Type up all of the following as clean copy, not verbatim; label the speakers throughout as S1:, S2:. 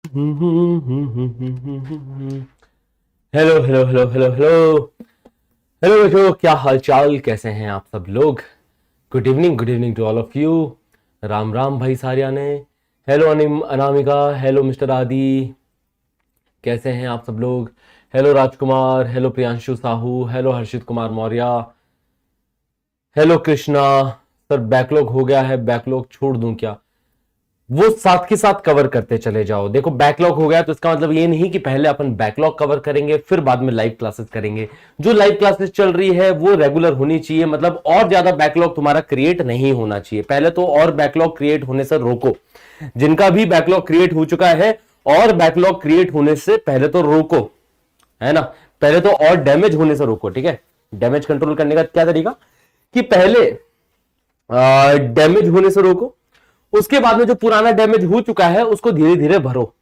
S1: Hello hello hello hello hello hello बच्चों, क्या हाल चाल, कैसे हैं आप सब लोग। Good evening to all of you. Ram Ram भाई सारियाने। Hello Anamika, hello mister Aadi, कैसे हैं आप सब लोग। Hello Rajkumar, hello Priyanshu Sahu, hello Harshit Kumar Maurya, hello Krishna. Sir backlog हो गया है, बैकलॉग छोड़ दूं क्या। वो साथ के साथ कवर करते चले जाओ। देखो बैकलॉग हो गया तो इसका मतलब ये नहीं कि पहले अपन बैकलॉग कवर करेंगे फिर बाद में लाइव क्लासेस करेंगे। जो लाइव क्लासेस चल रही है वो रेगुलर होनी चाहिए, मतलब और ज्यादा बैकलॉग तुम्हारा क्रिएट नहीं होना चाहिए। पहले तो और बैकलॉग क्रिएट होने से रोको। जिनका भी बैकलॉग क्रिएट हो चुका है और बैकलॉग क्रिएट होने से पहले तो रोको, है ना। पहले तो और डैमेज होने से रोको, ठीक है। डैमेज कंट्रोल करने का क्या तरीका कि पहले डैमेज होने से रोको, उसके बाद में जो पुराना डैमेज हो चुका है उसको धीरे धीरे भरो,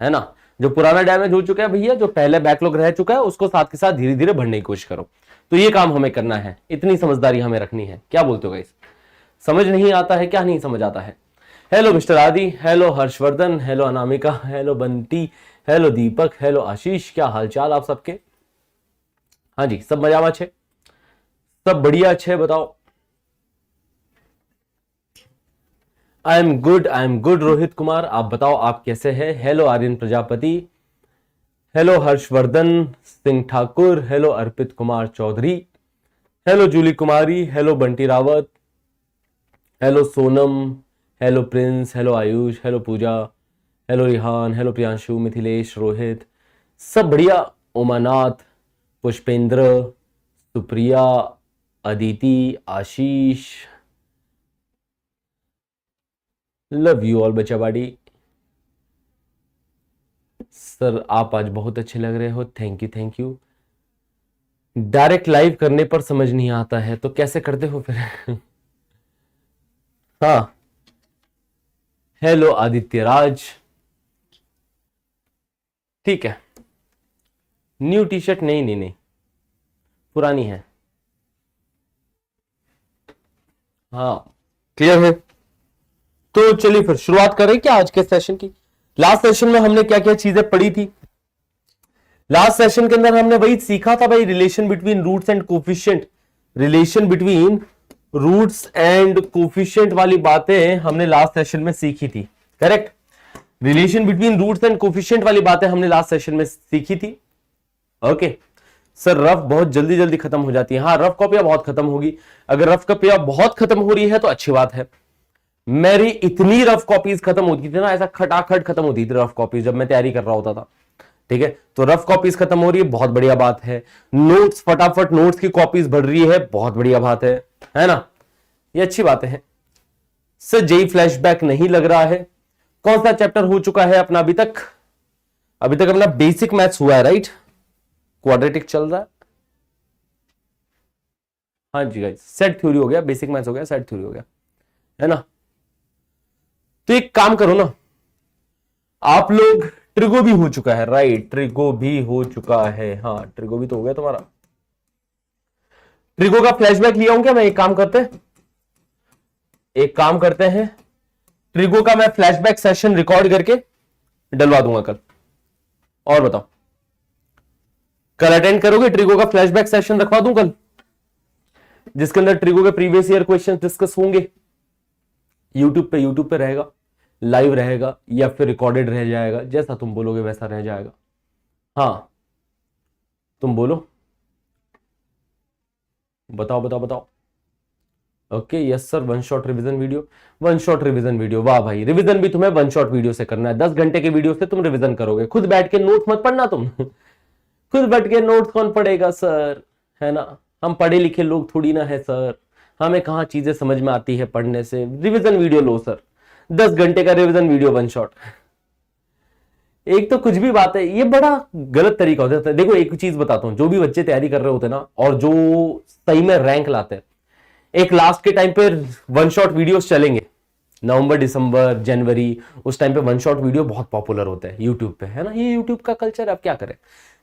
S1: है ना। जो पुराना डैमेज हो चुका है भैया, जो पहले बैकलॉग रह चुका है उसको साथ के साथ धीरे धीरे भरने की कोशिश करो। तो ये काम हमें करना है, इतनी समझदारी हमें रखनी है। क्या बोलते हो गाइस, समझ नहीं आता है क्या, नहीं समझ आता है। Hello mister Aadi, hello Harshvardhan, hello Anamika, hello Bunty, hello Deepak, hello Ashish, क्या हालचाल आप सबके। हाँ जी, सब मजा में अच्छे, सब बढ़िया अच्छे, बताओ। I am good Rohit Kumar, आप बताओ आप कैसे हैं। Hello Aryan Prajapati, hello Harshvardhan Singh Thakur, hello Arpit Kumar Chaudhary, hello Julie Kumari, hello Bunty Rawat, hello Sonam, hello Prince, hello Ayush, hello Pooja, hello Rihan, hello Priyanshu, Mithilesh, Rohit, सब बढ़िया। Umanath, Pushpendra, Supriya, Aditi, Ashish, love you all बच्चा बाड़ी। सर आप आज बहुत अच्छे लग रहे हो, thank you thank you. Direct live करने पर समझ नहीं आता है तो कैसे करते हो फिर। हाँ, हेलो आदित्य राज, ठीक है। न्यू टी शर्ट नहीं नहीं नहीं, पुरानी है। हाँ क्लियर है। तो चलिए फिर शुरुआत करें क्या आज के सेशन की। लास्ट सेशन में हमने क्या क्या चीजें पढ़ी थी। लास्ट सेशन के अंदर हमने वही सीखा था भाई, relation between roots and coefficient. Relation between roots and coefficient वाली बातें हमने लास्ट सेशन में सीखी थी, correct. Relation between roots and coefficient वाली बातें हमने लास्ट सेशन में सीखी थी। ओके सर, रफ बहुत जल्दी जल्दी खत्म हो जाती है। हाँ, रफ कॉपियां बहुत खत्म होगी। अगर रफ कॉपियां बहुत खत्म हो रही है तो अच्छी बात है। मेरी इतनी रफ कॉपीज खत्म होती थी ना, ऐसा खटाखट खत्म होती थी रफ कॉपीज जब मैं तैयारी कर रहा होता था, ठीक है। तो रफ कॉपीज खत्म हो रही है, बहुत बढ़िया बात है। नोट्स फटाफट नोट्स की कॉपीज बढ़ रही है, बहुत बढ़िया बात है ना। ये अच्छी बातें हैं। सर जेई फ्लैशबैक नहीं लग रहा है। कौन सा चैप्टर हो चुका है अपना अभी तक। अभी तक अपना बेसिक मैथ्स हुआ है, राइट। क्वाड्रेटिक चल रहा है। हाँ जी गाइस, सेट थ्योरी हो गया, बेसिक मैथ्स हो गया, सेट थ्योरी हो गया, है ना। तो एक काम करो ना आप लोग, ट्रिगो भी हो चुका है, राइट। ट्रिगो भी हो चुका है, हाँ ट्रिगो भी तो हो गया तुम्हारा। ट्रिगो का फ्लैशबैक लिया हूं क्या मैं। एक काम करते हैं, ट्रिगो का मैं फ्लैशबैक सेशन रिकॉर्ड करके डलवा दूंगा कल। और बताओ, कल अटेंड करोगे। ट्रिगो का फ्लैशबैक सेशन रखवा दूं कल, जिसके अंदर ट्रिगो के प्रीवियस ईयर क्वेश्चन डिस्कस होंगे। यूट्यूब पे रहेगा, लाइव रहेगा या फिर रिकॉर्डेड रह जाएगा, जैसा तुम बोलोगे वैसा रह जाएगा। हाँ तुम बोलो, बताओ बताओ बताओ। Okay yes sir, one shot revision video. One shot revision video, वाह भाई। रिवीजन भी तुम्हें वन शॉट वीडियो से करना है। 10 घंटे के वीडियो से तुम रिवीजन करोगे। खुद बैठ के नोट्स मत पढ़ना तुम। खुद बैठ के नोट्स कौन पढ़ेगा सर, है ना। हम पढ़े लिखे लोग थोड़ी ना है सर, हमें कहाँ चीजें समझ में आती है पढ़ने से। रिवीजन वीडियो लो सर, 10 घंटे का रिवीजन वीडियो वन शॉट। एक तो कुछ भी बात है, ये बड़ा गलत तरीका होता है। देखो एक चीज बताता हूं, जो भी बच्चे तैयारी कर रहे होते हैं ना और जो सही में रैंक लाते हैं, एक लास्ट के टाइम पे वन शॉट वीडियोस चलेंगे। नवंबर दिसंबर जनवरी, उस टाइम पे वन शॉट वीडियो बहुत पॉपुलर होते हैं यूट्यूब पे, है ना। ये यूट्यूब का कल्चर है, अब क्या करें।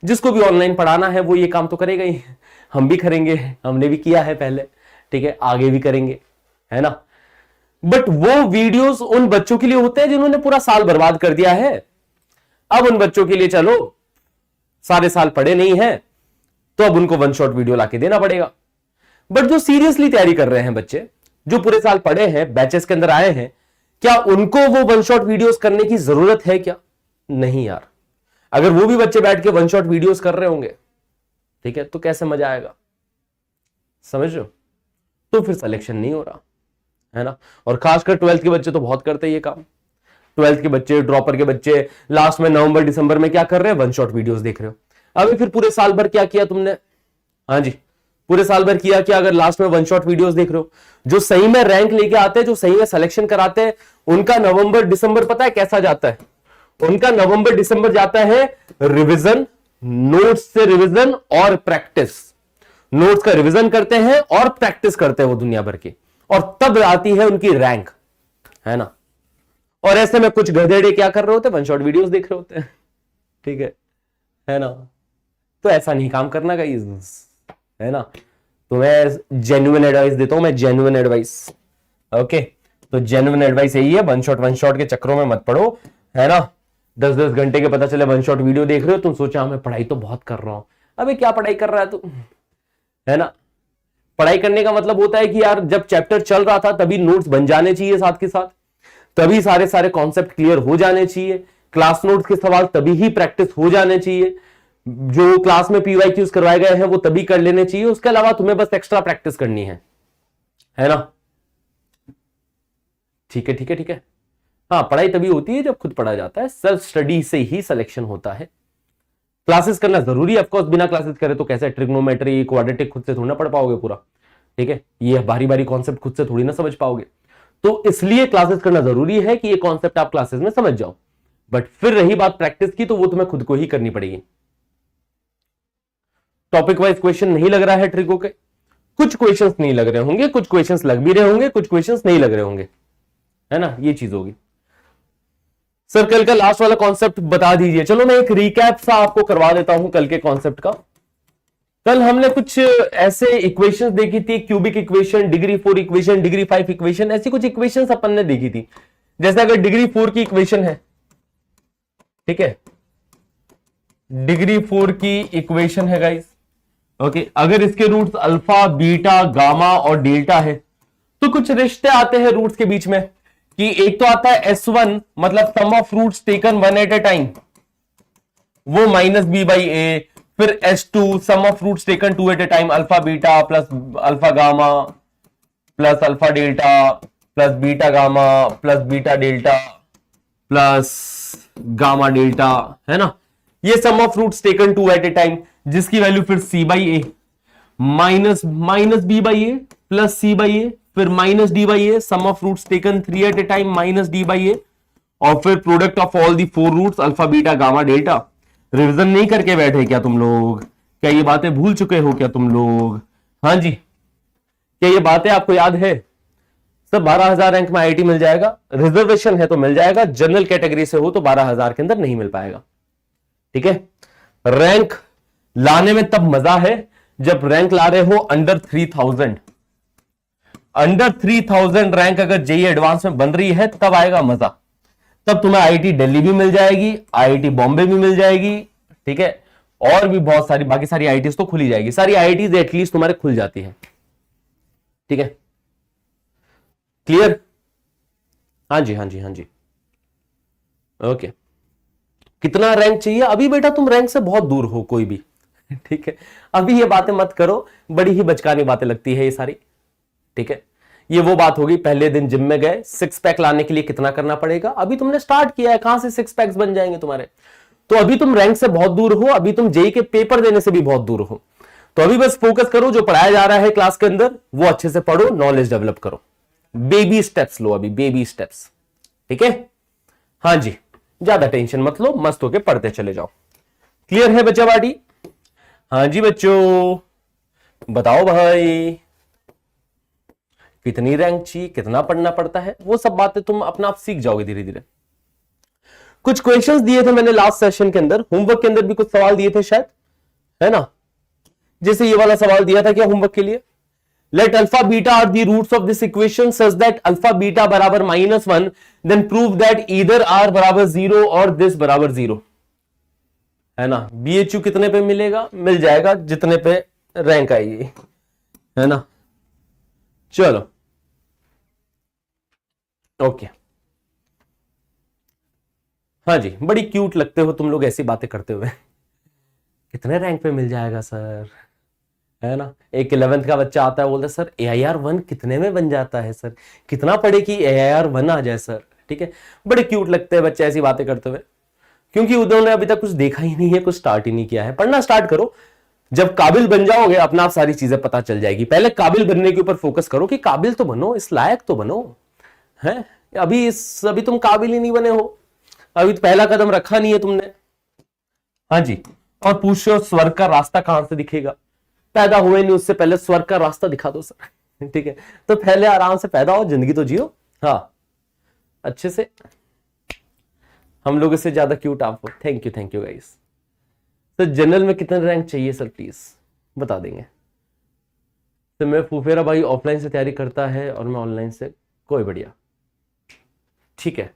S1: जिसको भी ऑनलाइन पढ़ाना है वो ये काम तो करेगा ही। हम भी करेंगे, हमने भी किया है पहले, ठीक है, आगे भी करेंगे, है ना। बट वो वीडियोस उन बच्चों के लिए होते हैं जिन्होंने पूरा साल बर्बाद कर दिया है। अब उन बच्चों के लिए चलो सारे साल पढ़े नहीं है तो अब उनको वन शॉट वीडियो लाके देना पड़ेगा। बट जो सीरियसली तैयारी कर रहे हैं बच्चे, जो पूरे साल पढ़े हैं, बैचेस के अंदर आए हैं, क्या उनको वो वन शॉट वीडियोस करने की जरूरत है क्या? नहीं यार। अगर वो भी बच्चे बैठ के वन शॉट वीडियोस कर रहे होंगे, ठीक है, तो कैसे मजा आएगा? समझ रहे हो? तो फिर सिलेक्शन नहीं हो रहा है ना। और खासकर 12th के बच्चे तो बहुत करते हैं ये काम। 12th के बच्चे, ड्रॉपर के बच्चे लास्ट में नवंबर दिसंबर में क्या कर रहे हैं? वन शॉट वीडियोस देख रहे हो। अभी फिर पूरे साल भर क्या किया तुमने? हाँ जी, पूरे साल भर किया क्या? अगर लास्ट में वन शॉट वीडियोस देख रहे हो, जो सही में रैंक लेके आते हैं, जो सही में सिलेक्शन कराते हैं, उनका नवंबर दिसंबर पता है कैसा जाता है? उनका नवंबर दिसंबर जाता है रिवीजन, नोट्स से रिवीजन और प्रैक्टिस। नोट्स का रिवीजन करते हैं और प्रैक्टिस करते हैं वो दुनिया भर की, और तब आती है उनकी रैंक, है ना। और ऐसे में कुछ गधेड़े क्या कर रहे होते हैं? वन शॉट वीडियोस देख रहे होते हैं, ठीक है ना। तो ऐसा नहीं काम करना गाइस, है ना। तो मैं जेन्युइन एडवाइस देता हूं, मैं जेन्युइन एडवाइस। ओके, तो जेन्युइन एडवाइस यही है, वन शॉट के चक्करों में मत पड़ो, है ना। 10-10 घंटे के पता चले वन शॉट वीडियो देख रहे हो, तुम सोचा मैं पढ़ाई तो बहुत कर रहा हूं। अबे क्या पढ़ाई कर रहा है तू, है ना। पढ़ाई करने का मतलब होता है कि यार जब चैप्टर चल रहा था तभी नोट्स बन जाने चाहिए साथ के साथ, तभी सारे कॉन्सेप्ट क्लियर हो जाने चाहिए, क्लास नोट्स के सवाल तभी ही प्रैक्टिस हो जाने चाहिए, जो क्लास में पीवाईक्यूज करवाए गए हैं वो तभी कर लेने चाहिए। उसके अलावा तुम्हें बस एक्स्ट्रा प्रैक्टिस करनी है ना। ठीक है। हाँ, पढ़ाई तभी होती है जब खुद पढ़ा जाता है, सेल्फ स्टडी से ही सिलेक्शन होता है। क्लासेस करना जरूरी है, ऑफकोर्स बिना क्लासेस करे तो कैसे ट्रिग्नोमेट्री, क्वाड्रेटिक खुद से थोड़ी ना पढ़ पाओगे पूरा, ठीक है। ये बारी कॉन्सेप्ट खुद से थोड़ी ना समझ पाओगे, तो इसलिए क्लासेस करना जरूरी है कि ये कॉन्सेप्ट आप क्लासेस में समझ जाओ। बट फिर रही बात प्रैक्टिस की, तो वो तुम्हें खुद को ही करनी पड़ेगी। टॉपिक वाइज क्वेश्चन नहीं लग रहा है ट्रिको के, कुछ क्वेश्चंस नहीं लग रहे होंगे, कुछ क्वेश्चंस लग भी रहे होंगे, कुछ क्वेश्चंस नहीं लग रहे होंगे, है ना। ये चीज होगी। सर कल का लास्ट वाला कॉन्सेप्ट बता दीजिए। चलो मैं एक रिकैप सा आपको करवा देता हूं कल के कॉन्सेप्ट का। कल हमने कुछ ऐसे इक्वेशंस देखी थी, cubic equation, degree 4 equation, degree 5 equation, ऐसी कुछ इक्वेशंस अपन ने देखी थी। जैसे अगर डिग्री 4 की इक्वेशन है, ठीक है, डिग्री 4 की इक्वेशन है गाइस, ओके, अगर इसके रूट्स अल्फा, बीटा, गामा और डेल्टा है, तो कुछ रिश्ते आते हैं रूट्स के बीच में, कि एक तो आता है S1 मतलब sum of roots taken one at a time, वो माइनस बी बाई ए, फिर S2 sum of roots taken two at a time, alpha beta plus alpha gamma plus alpha delta plus beta gamma plus beta delta plus gamma delta, है ना। ये sum of roots taken two at a time, जिसकी value फिर C by A minus B by A plus C by A, फिर minus D by A, sum of roots taken 3 at a time minus D by A, और फिर product of all the 4 roots alpha beta gamma delta. Revision नहीं करके बैठे क्या तुम लोग? क्या ये बातें भूल चुके हो क्या तुम लोग? हाँ जी, क्या ये बातें आपको याद है? सब 12,000 रैंक में आईआईटी मिल जाएगा, रिजर्वेशन है तो मिल जाएगा, जनरल कैटेगरी से हो तो 12,000 के अंदर नहीं मिल पाएगा, ठीक है। रैंक लाने में तब मजा है जब रैंक ला रहे हो अंडर 3000, अंडर 3000 रैंक अगर जेईई एडवांस में बन रही है तब आएगा मजा। तब तुम्हें आईआईटी दिल्ली भी मिल जाएगी, आईआईटी बॉम्बे भी मिल जाएगी, ठीक है, और भी बहुत सारी बाकी सारी आईआईटीज तो खुली जाएगी, सारी आईआईटीज एटलीस्ट तुम्हारे खुल जाती है, ठीक है। क्लियर? हाँ जी, ओके। कितना रैंक चाहिए? अभी बेटा तुम रैंक से बहुत दूर हो कोई भी, ठीक है। अभी ये बातें मत करो, बड़ी ही बचकानी बातें लगती है ये सारी, ठीक है। ये वो बात होगी, पहले दिन जिम में गए, 6 पैक लाने के लिए कितना करना पड़ेगा? अभी तुमने स्टार्ट किया है, कहां से 6 पैक्स बन जाएंगे तुम्हारे? तो अभी तुम रैंक से बहुत दूर हो, अभी तुम जेईई के पेपर देने से भी बहुत दूर हो। तो अभी बस फोकस करो, जो पढ़ाया जा रहा है क्लास के अंदर वो अच्छे से पढ़ो, नॉलेज डेवलप करो, बेबी स्टेप्स लो, अभी बेबी स्टेप्स, ठीक है। हाँ जी, ज्यादा टेंशन मत लो, मस्त होके पढ़ते चले जाओ। क्लियर है बच्चा बाटी? हाँ जी बच्चों, बताओ भाई कितनी रैंक चाहिए, कितना पढ़ना पड़ता है, वो सब बातें तुम अपना आप सीख जाओगे धीरे धीरे। कुछ क्वेश्चंस दिए थे मैंने लास्ट सेशन के अंदर, होमवर्क के अंदर भी कुछ सवाल दिए थे शायद, है ना। जैसे ये वाला सवाल दिया था क्या होमवर्क के लिए, let alpha beta are the roots of this equation such that alpha beta बराबर -1, then prove that either are बराबर 0 और दिस बराबर 0। है ना। BHU कितने पे मिलेगा, मिल जाएगा जितने पे रैंक आएगी, है ना। चलो ओके। हाँ जी, बड़ी क्यूट लगते हो तुम लोग ऐसी बातें करते हुए। कितने रैंक पे मिल जाएगा सर, है ना। एक 11th का बच्चा आता है, बोलता है सर AIR 1 कितने में बन जाता है सर, कितना पढ़े कि AIR 1 आ जाए सर। ठीक है, बड़े क्यूट लगते हैं बच्चे ऐसी बातें करते हुए, क्योंकि उन्होंने अभी तक कुछ देखा ही नहीं है, कुछ स्टार्ट ही नहीं किया है। पढ़ना स्टार्ट करो, जब काबिल बन जाओगे अपना आप सारी चीजें पता चल जाएगी। पहले काबिल बनने के ऊपर फोकस करो कि काबिल तो बनो, इस लायक तो बनो, है। अभी तुम काबिल ही नहीं बने हो, अभी तो पहला कदम रखा नहीं है तुमने। हाँ जी, और पूछ रहे हो स्वर्ग का रास्ता कहां से दिखेगा, पैदा हुए नहीं उससे पहले स्वर्ग का रास्ता दिखा दो सर। ठीक है, तो पहले आराम से पैदा हो, जिंदगी तो जियो, हाँ अच्छे से। हम लोगों से ज्यादा क्यूट आप हो। Thank you guys. तो जनरल में कितने रैंक चाहिए सर, प्लीज बता देंगे। तो मैं फूफेरा भाई ऑफलाइन से तैयारी करता है और मैं ऑनलाइन से, कोई बढ़िया, ठीक है।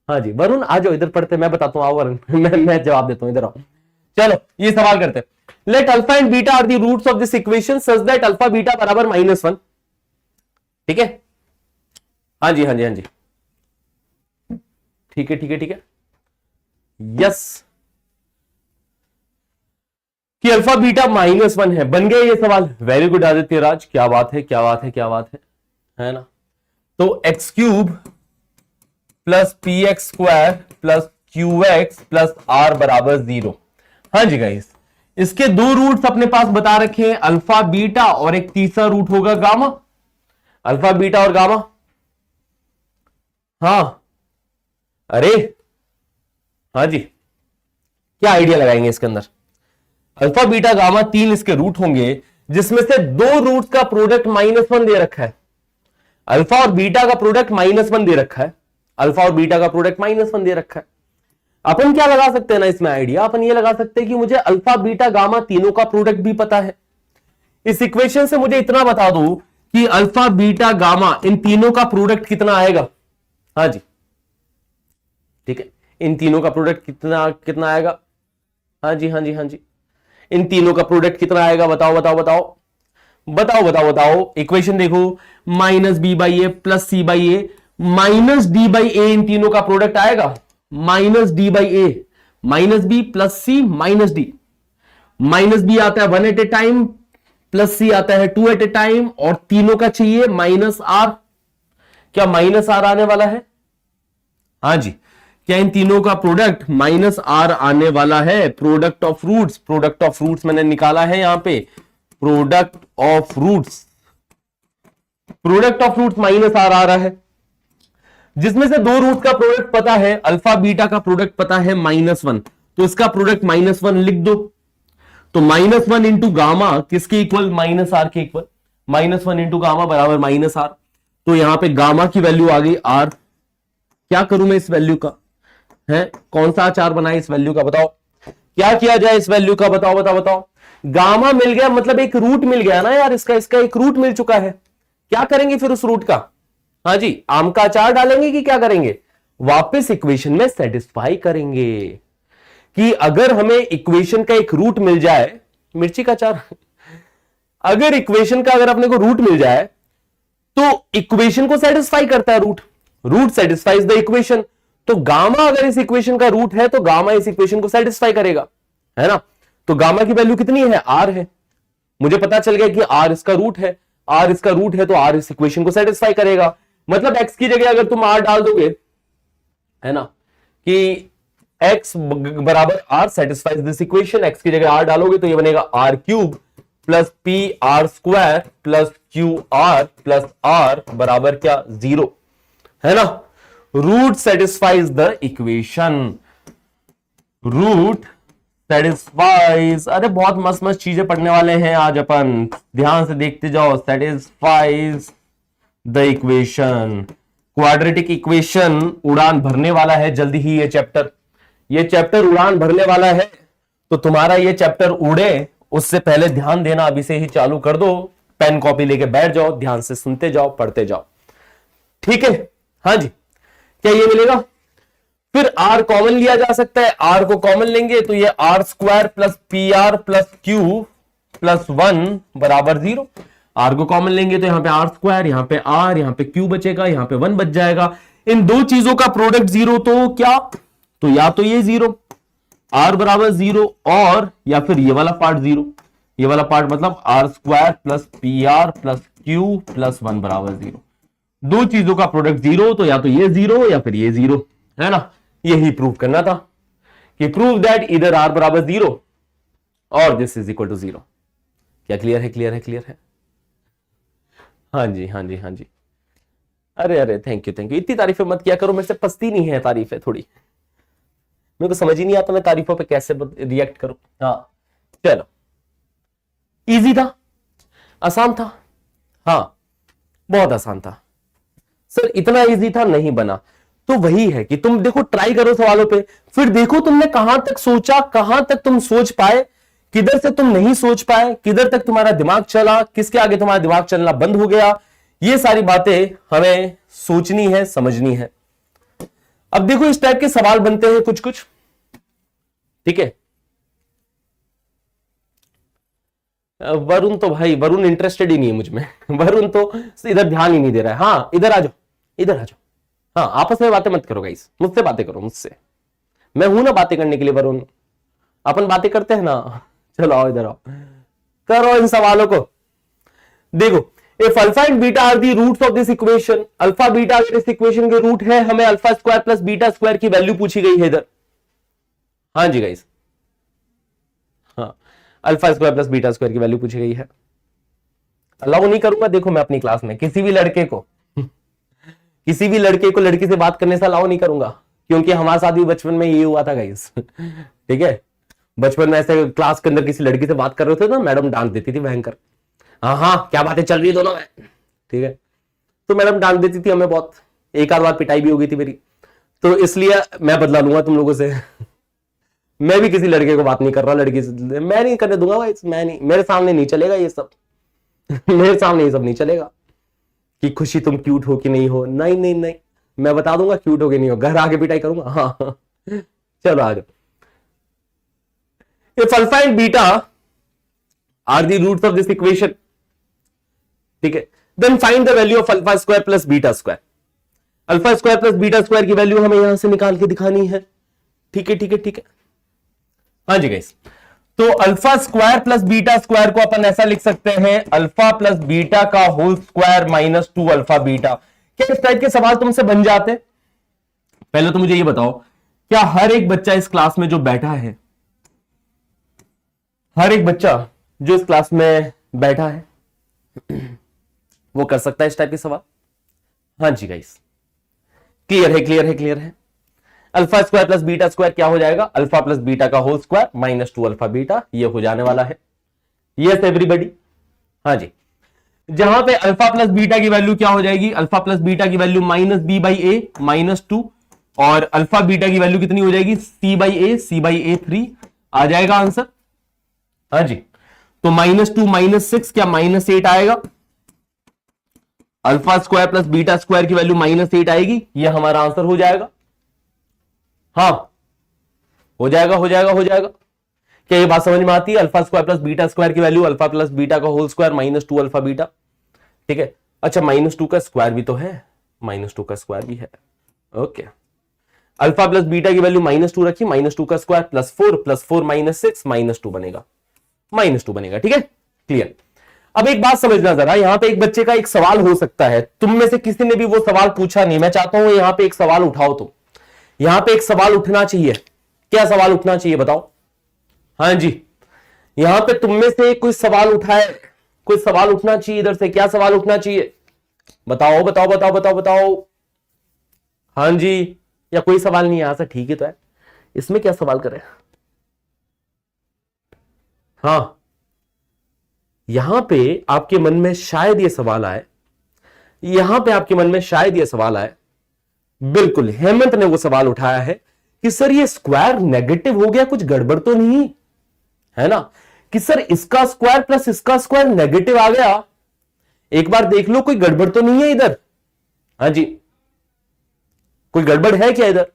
S1: हाँ जी वरुण आ जाओ, इधर पढ़ते, मैं बताता हूँ, आओ वरुण। मैं जवाब देता हूँ, इधर आओ। चलो ये सवाल करते हैं। Let alpha and beta are the roots of this equation such that alpha beta बराबर -1। ठीक है, हाँ जी हाँ जी हाँ जी, ठीक है ठीक है ठीक है, यस। कि अल्फा बीटा -1 है, बन गया ये सवाल। वेरी गुड आदित्य राज, क्या बात है क्या बात है क्या बात है ना। तो x³ plus px² plus qx plus r बराबर 0। हाँ जी गाइस, इसके दो रूट्स अपने पास बता रखे हैं, अल्फा बीटा, और एक तीसरा रूट होगा गामा। अल्फा बीटा और गामा, हाँ अरे हाँ जी, क्या आइडिया लगाएंगे इसके अंदर। अल्फा बीटा गामा 3 इसके रूट होंगे, जिसमें से दो रूट्स का प्रोडक्ट -1 दे रखा है। अल्फा और बीटा का प्रोडक्ट -1 दे रखा है, अल्फा और बीटा का प्रोडक्ट -1 दे रखा है। अपन क्या लगा सकते हैं ना इसमें आइडिया, अपन ये लगा सकते हैं कि मुझे अल्फा बीटा गामा तीनों का प्रोडक्ट भी पता है। इस इक्वेशन से मुझे इतना बता दो कि अल्फा बीटा गामा इन तीनों का प्रोडक्ट कितना आएगा। हाँ जी ठीक है, इन तीनों का प्रोडक्ट कितना कितना आएगा। हाँ जी हाँ जी हाँ जी, इन तीनों का प्रोडक्ट कितना आएगा, बताओ बताओ बताओ बताओ बताओ बताओ। इक्वेशन देखो, -b/a plus c/a minus d/a, इन तीनों का प्रोडक्ट आएगा -d/a, -b plus c minus d। -b आता है 1 at a time, plus c आता है 2 एट ए टाइम, और तीनों का चाहिए -r। क्या -r आने वाला है? हाँ जी, क्या इन तीनों का प्रोडक्ट -r आने वाला है? Product of roots, product of roots मैंने निकाला है यहां पे, product of roots, product of roots -r आ रहा है, जिसमें से दो रूट का प्रोडक्ट पता है, अल्फा बीटा का प्रोडक्ट पता है -1, तो इसका प्रोडक्ट -1 लिख दो। तो -1 इंटू गामा किसके इक्वल, -r के इक्वल, -1 इंटू गामा बराबर -r। तो यहां पे गामा की वैल्यू आ गई r। क्या करूं मैं इस वैल्यू का, है कौन सा आचार बनाए इस वैल्यू का, बताओ क्या किया जाए इस वैल्यू का, बताओ बताओ बताओ। गामा मिल गया, मतलब एक रूट मिल गया ना यार, इसका एक रूट मिल चुका है। क्या करेंगे फिर उस रूट का? हाँ जी, आम का अचार डालेंगे कि क्या करेंगे, वापस इक्वेशन में सेटिस्फाई करेंगे। कि अगर हमें इक्वेशन का एक रूट मिल जाए, मिर्ची का अचार, अगर इक्वेशन का अगर अपने को रूट मिल जाए तो इक्वेशन को सेटिस्फाई करता है root, root satisfies the equation. तो गामा अगर इस इक्वेशन का रूट है तो गामा इस इक्वेशन को सेटिस्फाई करेगा, है ना। तो गामा की वैल्यू कितनी है, r है। मुझे पता चल गया कि r इसका रूट है, r इसका रूट है तो r इस इक्वेशन को सेटिस्फाई करेगा। मतलब x की जगह अगर तुम r डाल दोगे, है ना, कि x बराबर r satisfies this equation, x की जगह r डालोगे तो ये बनेगा r³ plus pr² plus qr plus r बराबर क्या, 0, है ना। Root satisfies the equation, root satisfies, अरे बहुत मस्त मस्त चीजें पढ़ने वाले हैं आज अपन, ध्यान से देखते जाओ। Satisfies the equation, quadratic equation उड़ान भरने वाला है जल्दी ही ये चैप्टर उड़ान भरने वाला है। तो तुम्हारा ये चैप्टर उड़े उससे पहले ध्यान देना अभी से ही चालू कर दो, पेन कॉपी लेके बैठ जाओ, ध्यान से सुनते जाओ, पढ़ते जाओ, ठीक है। हाँ जी, क्या ये मिलेगा? फिर आर कॉमन लिया जा सकता है, आर को कॉमन लेंगे तो ये r square plus p r plus q plus 1 बराबर 0। आर को कॉमन लेंगे तो यहां पे आर स्क्वायर, यहां पे आर, यहां पे क्यू बचेगा, यहां पे 1 बच जाएगा। इन दो चीजों का प्रोडक्ट 0 तो क्या, तो या तो ये 0 आर बराबर 0 और या फिर ये वाला पार्ट 0। ये वाला पार्ट मतलब r square plus p r plus q plus 1 बराबर 0। दो चीजों का प्रोडक्ट 0 तो या तो ये 0 या फिर ये 0, है ना। यही प्रूव करना था कि प्रूव दैट इधर आर बराबर 0 और दिस इज इक्वल टू 0। क्या क्लियर है, क्लियर है, क्लियर है? हाँ जी, हाँ जी, हाँ जी। अरे अरे थैंक यू, थैंक यू। इतनी तारीफें मत किया करो, मेरे से पसती नहीं है तारीफें थोड़ी, मेरे को समझ ही नहीं आता मैं तारीफों पे कैसे रिएक्ट करूं। हाँ चलो, इजी था, आसान था, हाँ बहुत आसान था सर। इतना इजी था नहीं बना, तो वही है कि तुम देखो, ट्राई करो सवालों पे, फिर देखो तुमने कहां तक सोचा, कहां तक तुम सोच पाए, किधर से तुम नहीं सोच पाए, किधर तक तुम्हारा दिमाग चला, किसके आगे तुम्हारा दिमाग चलना बंद हो गया। ये सारी बातें हमें सोचनी है, समझनी है। अब देखो इस टाइप के सवाल बनते हैं कुछ कुछ, ठीक है। वरुण तो भाई, वरुण इंटरेस्टेड ही नहीं है मुझ में वरुण तो इधर ध्यान ही नहीं दे रहा है। हाँ इधर आ जाओ, इधर आ जाओ। हाँ आपस में बातें मत करो गाइस, मुझसे बातें करो, मुझसे। मैं हूं ना बातें करने के लिए वरुण, अपन बातें करते हैं ना। चलो आओ इधर आओ, करो इन सवालों को। देखो if alpha and beta are the roots of this equation, alpha beta अगर इस इक्वेशन के रूट है, हमें alpha square plus beta square की वैल्यू पूछी गई है इधर। हाँ जी गाइस, हाँ alpha square plus beta square की वैल्यू पूछी गई है। अलाउ नहीं करूंगा देखो मैं अपनी क्लास में किसी भी लड़के को किसी भी लड़के को लड़की से बात करने से अलाउ नहीं करूंगा, क्योंकि हमारे साथ भी बचपन में ये हुआ था गाइस ठीक है, बचपन में ऐसे क्लास के अंदर किसी लड़की से बात कर रहे थे ना, मैडम डांट देती थी भयंकर। हाँ हाँ क्या बातें चल रही है दोनों में, ठीक है। तो मैडम डांट देती थी हमें बहुत, एक आध बार पिटाई भी हो गई थी मेरी, तो इसलिए मैं बदला लूंगा तुम लोगों से मैं भी किसी लड़के को बात नहीं कर रहा, लड़की से मैं नहीं करने दूंगा भाई, मैं नहीं, मेरे सामने नहीं चलेगा ये सब मेरे सामने ये सब नहीं चलेगा कि खुशी तुम क्यूट हो कि नहीं हो, नहीं नहीं नहीं, मैं बता दूंगा क्यूट हो कि नहीं हो, घर आके पिटाई करूंगा। हाँ चलो आ जाओ। If alpha and beta are the roots of this equation, ठीक है, then find the value of alpha square plus beta square. Alpha square plus beta square की वैल्यू हमें यहां से निकाल के दिखानी है, ठीक है ठीक है ठीक है। हाँ जी गाइस, तो alpha square plus beta square को अपन ऐसा लिख सकते हैं, अल्फा प्लस बीटा का whole square minus 2 alpha beta. क्या इस टाइप के सवाल तुमसे बन जाते? पहले तो मुझे ये बताओ, क्या हर एक बच्चा इस क्लास में जो बैठा है, हर एक बच्चा जो इस क्लास में बैठा है वो कर सकता है इस टाइप के सवाल? हाँ जी गाइस, क्लियर है, क्लियर है, क्लियर है। Alpha square plus beta square क्या हो जाएगा, अल्फा प्लस बीटा का whole square minus 2 alpha beta, ये हो जाने वाला है। यस एवरीबॉडी, हाँ जी। जहां पे अल्फा प्लस बीटा की वैल्यू क्या हो जाएगी, अल्फा प्लस बीटा की value minus B by A minus 2, और अल्फा बीटा की वैल्यू कितनी हो जाएगी, सी बाई ए 3 आ जाएगा आंसर। हाँ जी, तो -2 -6 क्या -8 आएगा, alpha square plus beta square की वैल्यू -8 आएगी, यह हमारा आंसर हो जाएगा। हाँ हो जाएगा, हो जाएगा, हो जाएगा। क्या ये बात समझ में आती है? Alpha square plus beta square की वैल्यू अल्फा प्लस बीटा का होल स्क्वायर -2 अल्फा बीटा, ठीक है। अच्छा -2 का स्क्वायर भी तो है, -2 का स्क्वायर भी है, ओके। अल्फा प्लस बीटा की वैल्यू -2 रखी, -2 का स्क्वायर +4 +4 -6 -2 बनेगा, -2 बनेगा, ठीक है, क्लियर। अब एक बात समझना जरा, यहां पे एक बच्चे का एक सवाल हो सकता है, तुम में से किसी ने भी वो सवाल पूछा नहीं, मैं चाहता हूं यहां पे एक सवाल उठाओ, तो यहां पे एक सवाल उठना चाहिए। क्या सवाल उठना चाहिए बताओ? हाँ जी, यहां पे तुम में से कोई सवाल उठाए, कोई सवाल उठना चाहिए इधर से, क्या सवाल उठना चाहिए? बताओ बताओ बताओ बताओ बताओ। हाँ जी, या कोई सवाल नहीं है यहां से? ठीक है, तो है इसमें क्या सवाल करें? हाँ, यहां पे आपके मन में शायद ये सवाल आए, यहां पे आपके मन में शायद ये सवाल आए, बिल्कुल हेमंत ने वो सवाल उठाया है कि सर ये स्क्वायर नेगेटिव हो गया, कुछ गड़बड़ तो नहीं है ना, कि सर इसका स्क्वायर प्लस इसका स्क्वायर नेगेटिव आ गया, एक बार देख लो कोई गड़बड़ तो नहीं है इधर? हाँ जी, कोई गड़बड़ है क्या इधर?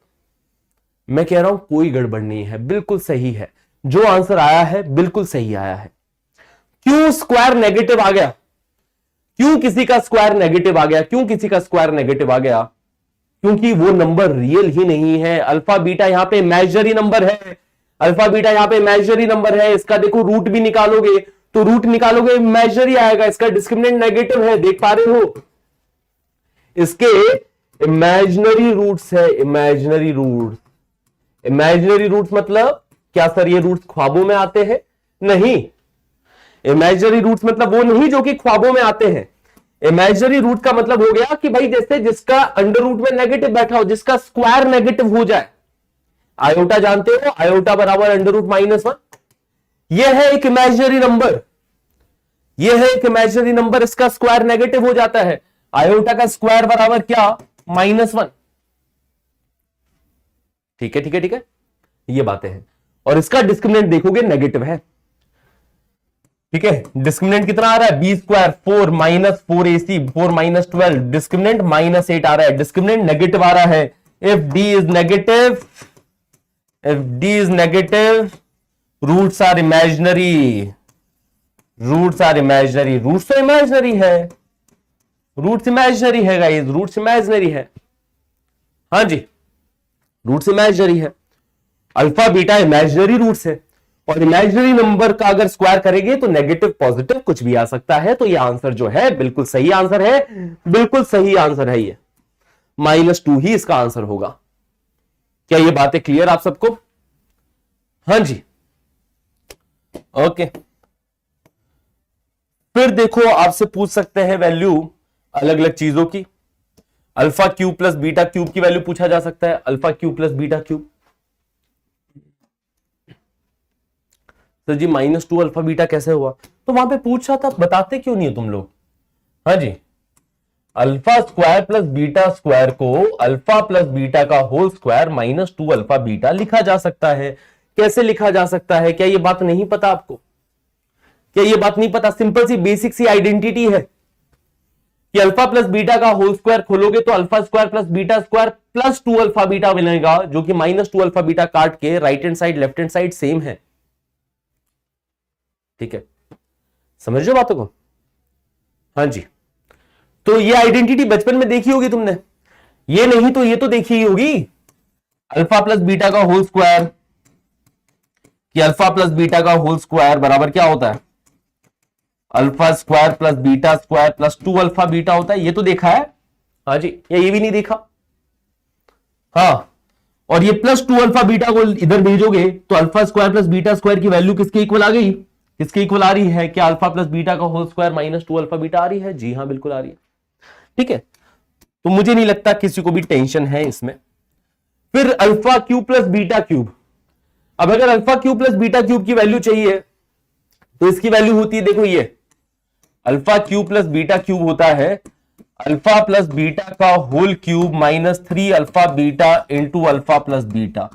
S1: मैं कह रहा हूं कोई गड़बड़ नहीं है, बिल्कुल सही है, जो आंसर आया है बिल्कुल सही आया है। क्यों स्क्वायर नेगेटिव आ गया? क्यों किसी का स्क्वायर नेगेटिव आ गया? क्यों किसी का स्क्वायर नेगेटिव आ गया? क्योंकि वो नंबर रियल ही नहीं है। अल्फा बीटा यहां पे इमेजिनरी नंबर है, अल्फा बीटा यहां पे इमेजिनरी नंबर है। इसका देखो रूट भी निकालोगे तो रूट निकालोगे इमेजिनरी आएगा, इसका डिस्क्रिमिनेंट नेगेटिव है, देख पा रहे हो? इसके इमेजिनरी रूट्स है, इमेजिनरी रूट्स। इमेजिनरी रूट्स मतलब क्या सर ये रूट्स ख्वाबों में आते हैं? नहीं, इमेजिनरी रूट्स मतलब वो नहीं जो कि ख्वाबों में आते हैं। इमेजिनरी रूट का मतलब हो गया कि भाई जैसे जिसका अंडर रूट में नेगेटिव बैठा हो, जिसका स्क्वायर नेगेटिव हो जाए। आयोटा जानते हो, आयोटा बराबर अंडर रूट -1। यह है एक इमेजिनरी नंबर, यह है एक इमेजिनरी नंबर, इसका स्क्वायर नेगेटिव हो जाता है। आयोटा का स्क्वायर बराबर क्या? -1। ठीक है, ठीक है, ठीक है, ये बातें हैं। और इसका डिस्क्रिमिनेंट देखोगे नेगेटिव है। ठीक है, डिस्क्रिमिनेंट कितना आ रहा है? बी स्क्वायर 4 - 4ac 4 - 12, डिस्क्रिमिनेंट -8 आ रहा है, डिस्क्रिमिनेंट नेगेटिव आ रहा है। If D is negative, if D is negative, roots are imaginary, roots are imaginary. Roots तो इमेजिनरी है, रूट्स इमेजिनरी है गाइस, रूट्स इमेजिनरी है। हाँ जी, रूट्स इमेजिनरी है। अल्फा बीटा इमेजिनरी रूट्स है, और इमेजिनरी नंबर का अगर स्क्वायर करेंगे तो नेगेटिव पॉजिटिव कुछ भी आ सकता है। तो ये आंसर जो है बिल्कुल सही आंसर है, बिल्कुल सही आंसर है। ये -2 ही इसका आंसर होगा। क्या ये बातें क्लियर आप सबको? हाँ जी, ओके। फिर देखो, आपसे पूछ सकते हैं वैल्यू अलग अलग चीजों की। Alpha cube plus beta cube की वैल्यू पूछा जा सकता है। Alpha cube plus beta cube, तो जी -2 अल्फा बीटा कैसे हुआ? तो वहां पे पूछा था, बताते क्यों नहीं हो तुम लोग? हाँ जी, alpha square plus beta square को अल्फा प्लस बीटा का होल स्क्वायर -2 अल्फा बीटा लिखा जा सकता है। कैसे लिखा जा सकता है? क्या ये बात नहीं पता आपको? क्या ये बात नहीं पता? सिंपल सी बेसिक सी आइडेंटिटी है कि अल्फा प्लस बीटा का होल स्क्वायर खोलोगे तो alpha square plus beta square plus 2 alpha beta मिलेगा, जो कि -2 अल्फा बीटा काट के right hand side left hand side same है। ठीक है, समझ रहे हो बातों को? हाँ जी, तो ये आइडेंटिटी बचपन में देखी होगी तुमने, ये नहीं तो ये तो देखी ही होगी। अल्फा प्लस बीटा का होल स्क्वायर, कि अल्फा प्लस बीटा का होल स्क्वायर बराबर क्या होता है? Alpha square plus beta square plus 2 alpha beta होता है। ये तो देखा है। हाँ जी, या ये भी नहीं देखा? हाँ, और ये +2 अल्फा बीटा को इधर भेजोगे तो alpha square plus beta square की वैल्यू किसके इक्वल आ गई? किसके इक्वल आ रही है? क्या अल्फा प्लस बीटा का होल स्क्वायर -2 अल्फा बीटा आ रही है? जी हाँ, बिल्कुल आ रही है। ठीक है, तो मुझे नहीं लगता किसी को भी टेंशन है इसमें। फिर alpha cube plus beta cube. अब अगर alpha cube plus beta cube की वैल्यू चाहिए तो इसकी वैल्यू होती है, देखो ये alpha cube plus beta cube होता है अल्फा प्लस बीटा का whole cube -3 alpha beta into alpha plus beta,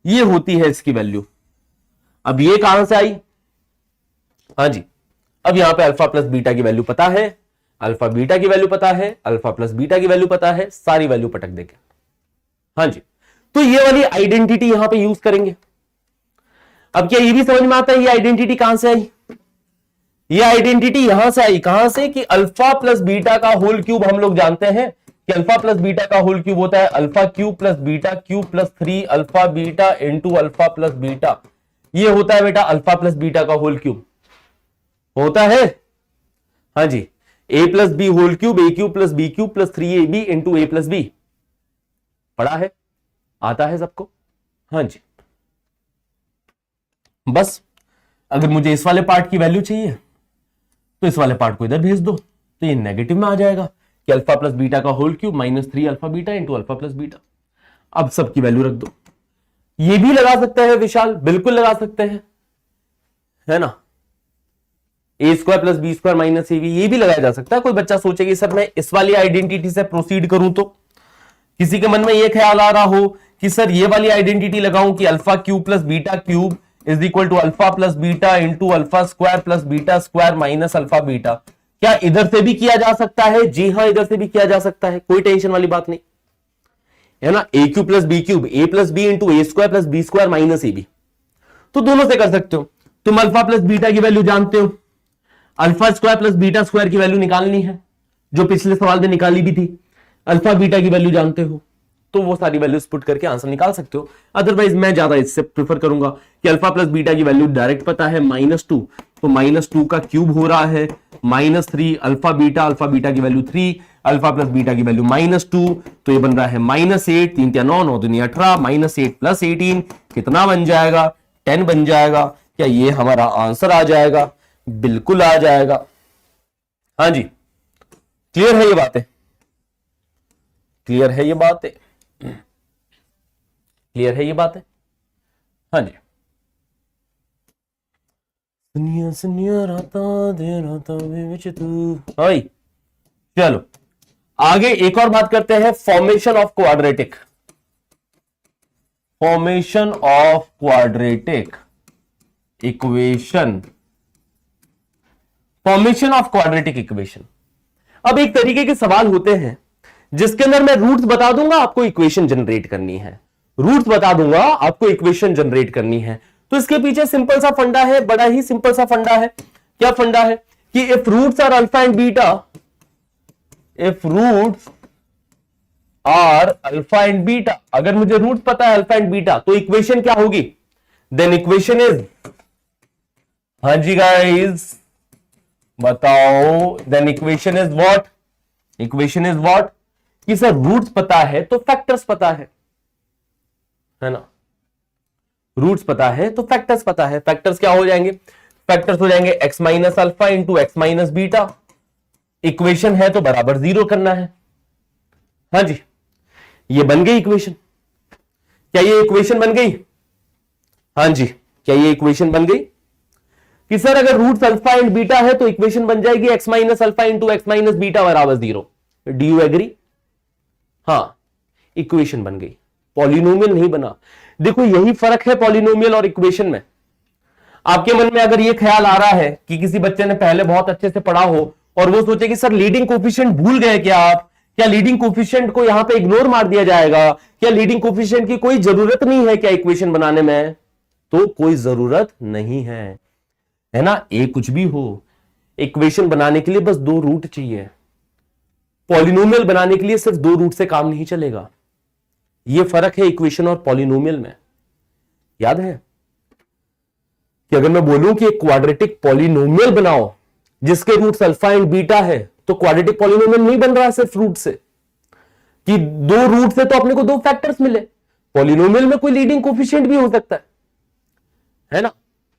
S1: ये होती है इसकी वैल्यू। अब ये कहां से आई? हाँ जी, अब यहां पे अल्फा प्लस बीटा की वैल्यू पता है, अल्फा बीटा की वैल्यू पता है, अल्फा प्लस बीटा की वैल्यू पता है, सारी वैल्यू पटक देंगे। हाँ जी, तो ये वाली आइडेंटिटी यहां पे यूज करेंगे। अब क्या ये भी समझ में आता है ये आइडेंटिटी कहां से आई? ये आइडेंटिटी यहां से आई, कहां से? कि अल्फा प्लस बीटा का होल क्यूब हम लोग जानते हैं कि अल्फा प्लस बीटा का होल क्यूब होता है alpha cube plus beta cube plus 3 alpha beta into alpha plus beta. ये होता है बेटा अल्फा प्लस बीटा का होल क्यूब होता है। हाँ जी, a plus b whole cube, a cube plus B cube plus 3ab into a plus b. पढ़ा है, आता है सबको? हाँ जी, बस अगर मुझे इस वाले पार्ट की वैल्यू चाहिए तो इस वाले पार्ट को इधर भेज दो, तो ये नेगेटिव में आ जाएगा कि अल्फा प्लस बीटा का whole cube -3 alpha beta into alpha plus beta. अब सबकी वैल्यू रख दो। ये भी लगा सकते हैं विशाल, बिल्कुल लगा सकते हैं, है ना? A square plus B square minus A B, ये भी लगाया जा सकता है। कोई बच्चा सोचे कि सर मैं इस वाली आइडेंटिटी से प्रोसीड करूं, तो किसी के मन में ये ख्याल आ रहा हो कि सर ये वाली आइडेंटिटी लगाऊं कि alpha cube plus beta cube is equal to alpha plus beta into alpha square plus beta square minus alpha beta. क्या इधर से भी किया जा सकता है? जी हाँ, इधर से भी किया जा सकता है, कोई टेंशन वाली बात नहीं। है ना, A cube plus B cube, A plus B into A square plus B square minus A B, तो दोनों से कर सकते हो। तुम अल्फा प्लस बीटा की वैल्यू जानते हो, alpha square plus beta square की वैल्यू निकालनी है, जो पिछले सवाल में निकाली भी थी। अल्फा बीटा की वैल्यू जानते हो तो वो सारी वैल्यूज पुट करके आंसर निकाल सकते हो। अदरवाइज मैं ज्यादा इससे प्रेफर करूंगा कि अल्फा प्लस बीटा की वैल्यू डायरेक्ट पता है -2, तो -2 का क्यूब हो रहा है -3, अल्फा बीटा की वैल्यू 3, अल्फा प्लस बीटा की वैल्यू -2, तो ये बन रहा है -8, 3 × 9 9 दूनी 18, -8 प्लस 18 कितना बन जाएगा, 10 बन जाएगा। क्या ये हमारा आंसर आ जाएगा? बिल्कुल आ जाएगा। हाँ जी, क्लियर है ये बातें? क्लियर है ये बातें? क्लियर है ये बातें? हाँ जी। सुनिया सुनिया राता दे राता विच तू। हाय, चलो आगे एक और बात करते हैं, formation of quadratic. Formation of quadratic equation. Formation of quadratic equation. अब एक तरीके के सवाल होते हैं जिसके अंदर मैं रूट्स बता दूंगा, आपको इक्वेशन जनरेट करनी है। रूट्स बता दूंगा, आपको इक्वेशन जनरेट करनी है। तो इसके पीछे सिंपल सा फंडा है, बड़ा ही सिंपल सा फंडा है। क्या फंडा है कि if roots are alpha and beta, if roots are alpha and beta, अगर मुझे रूट्स पता है अल्फा एंड बीटा, तो इक्वेशन क्या होगी? देन इक्वेशन इज, हाँ जी गाइस बताओ, then equation is what? Equation is what? कि सर रूट्स पता है तो फैक्टर्स पता है ना, रूट्स पता है तो फैक्टर्स पता है। फैक्टर्स क्या हो जाएंगे? फैक्टर्स हो जाएंगे x minus alpha into x minus beta. Equation है तो बराबर 0 करना है। हाँ जी, ये बन गई इक्वेशन। क्या ये इक्वेशन बन गई? हाँ जी, क्या ये इक्वेशन बन गई कि सर अगर रूट्स अल्फा एंड बीटा है तो इक्वेशन बन जाएगी x minus alpha into x minus beta बराबर 0। Do you agree? हाँ, इक्वेशन बन गई, पॉलिनोमियल नहीं बना। देखो यही फर्क है पॉलिनोमियल और इक्वेशन में। आपके मन में अगर ये ख्याल आ रहा है कि किसी बच्चे ने पहले बहुत अच्छे से पढ़ा हो और वो सोचे कि सर लीडिंग कोफिशिएंट भूल गए क्या आप, क्या लीडिंग कोफिशिएंट को यहां पे इग्नोर मार दिया जाएगा, क्या लीडिंग कोफिशिएंट की कोई जरूरत नहीं है क्या इक्वेशन बनाने में? तो कोई जरूरत नहीं है ना। ए कुछ भी हो, इक्वेशन बनाने के लिए बस 2 रूट चाहिए। पॉलिनोमियल बनाने के लिए सिर्फ 2 रूट से काम नहीं चलेगा। यह फर्क है इक्वेशन और पॉलिनोमियल में। याद है कि अगर मैं बोलूं कि एक क्वाड्रेटिक पॉलिनोमियल बनाओ जिसके रूट्स अल्फा एंड बीटा है, तो क्वाड्रेटिक पॉलिनोमियल नहीं बन रहा है सिर्फ रूट से, कि 2 रूट से तो अपने को 2 फैक्टर्स मिले। पॉलिनोमियल में कोई लीडिंग कोफिशिएंट भी हो सकता है ना।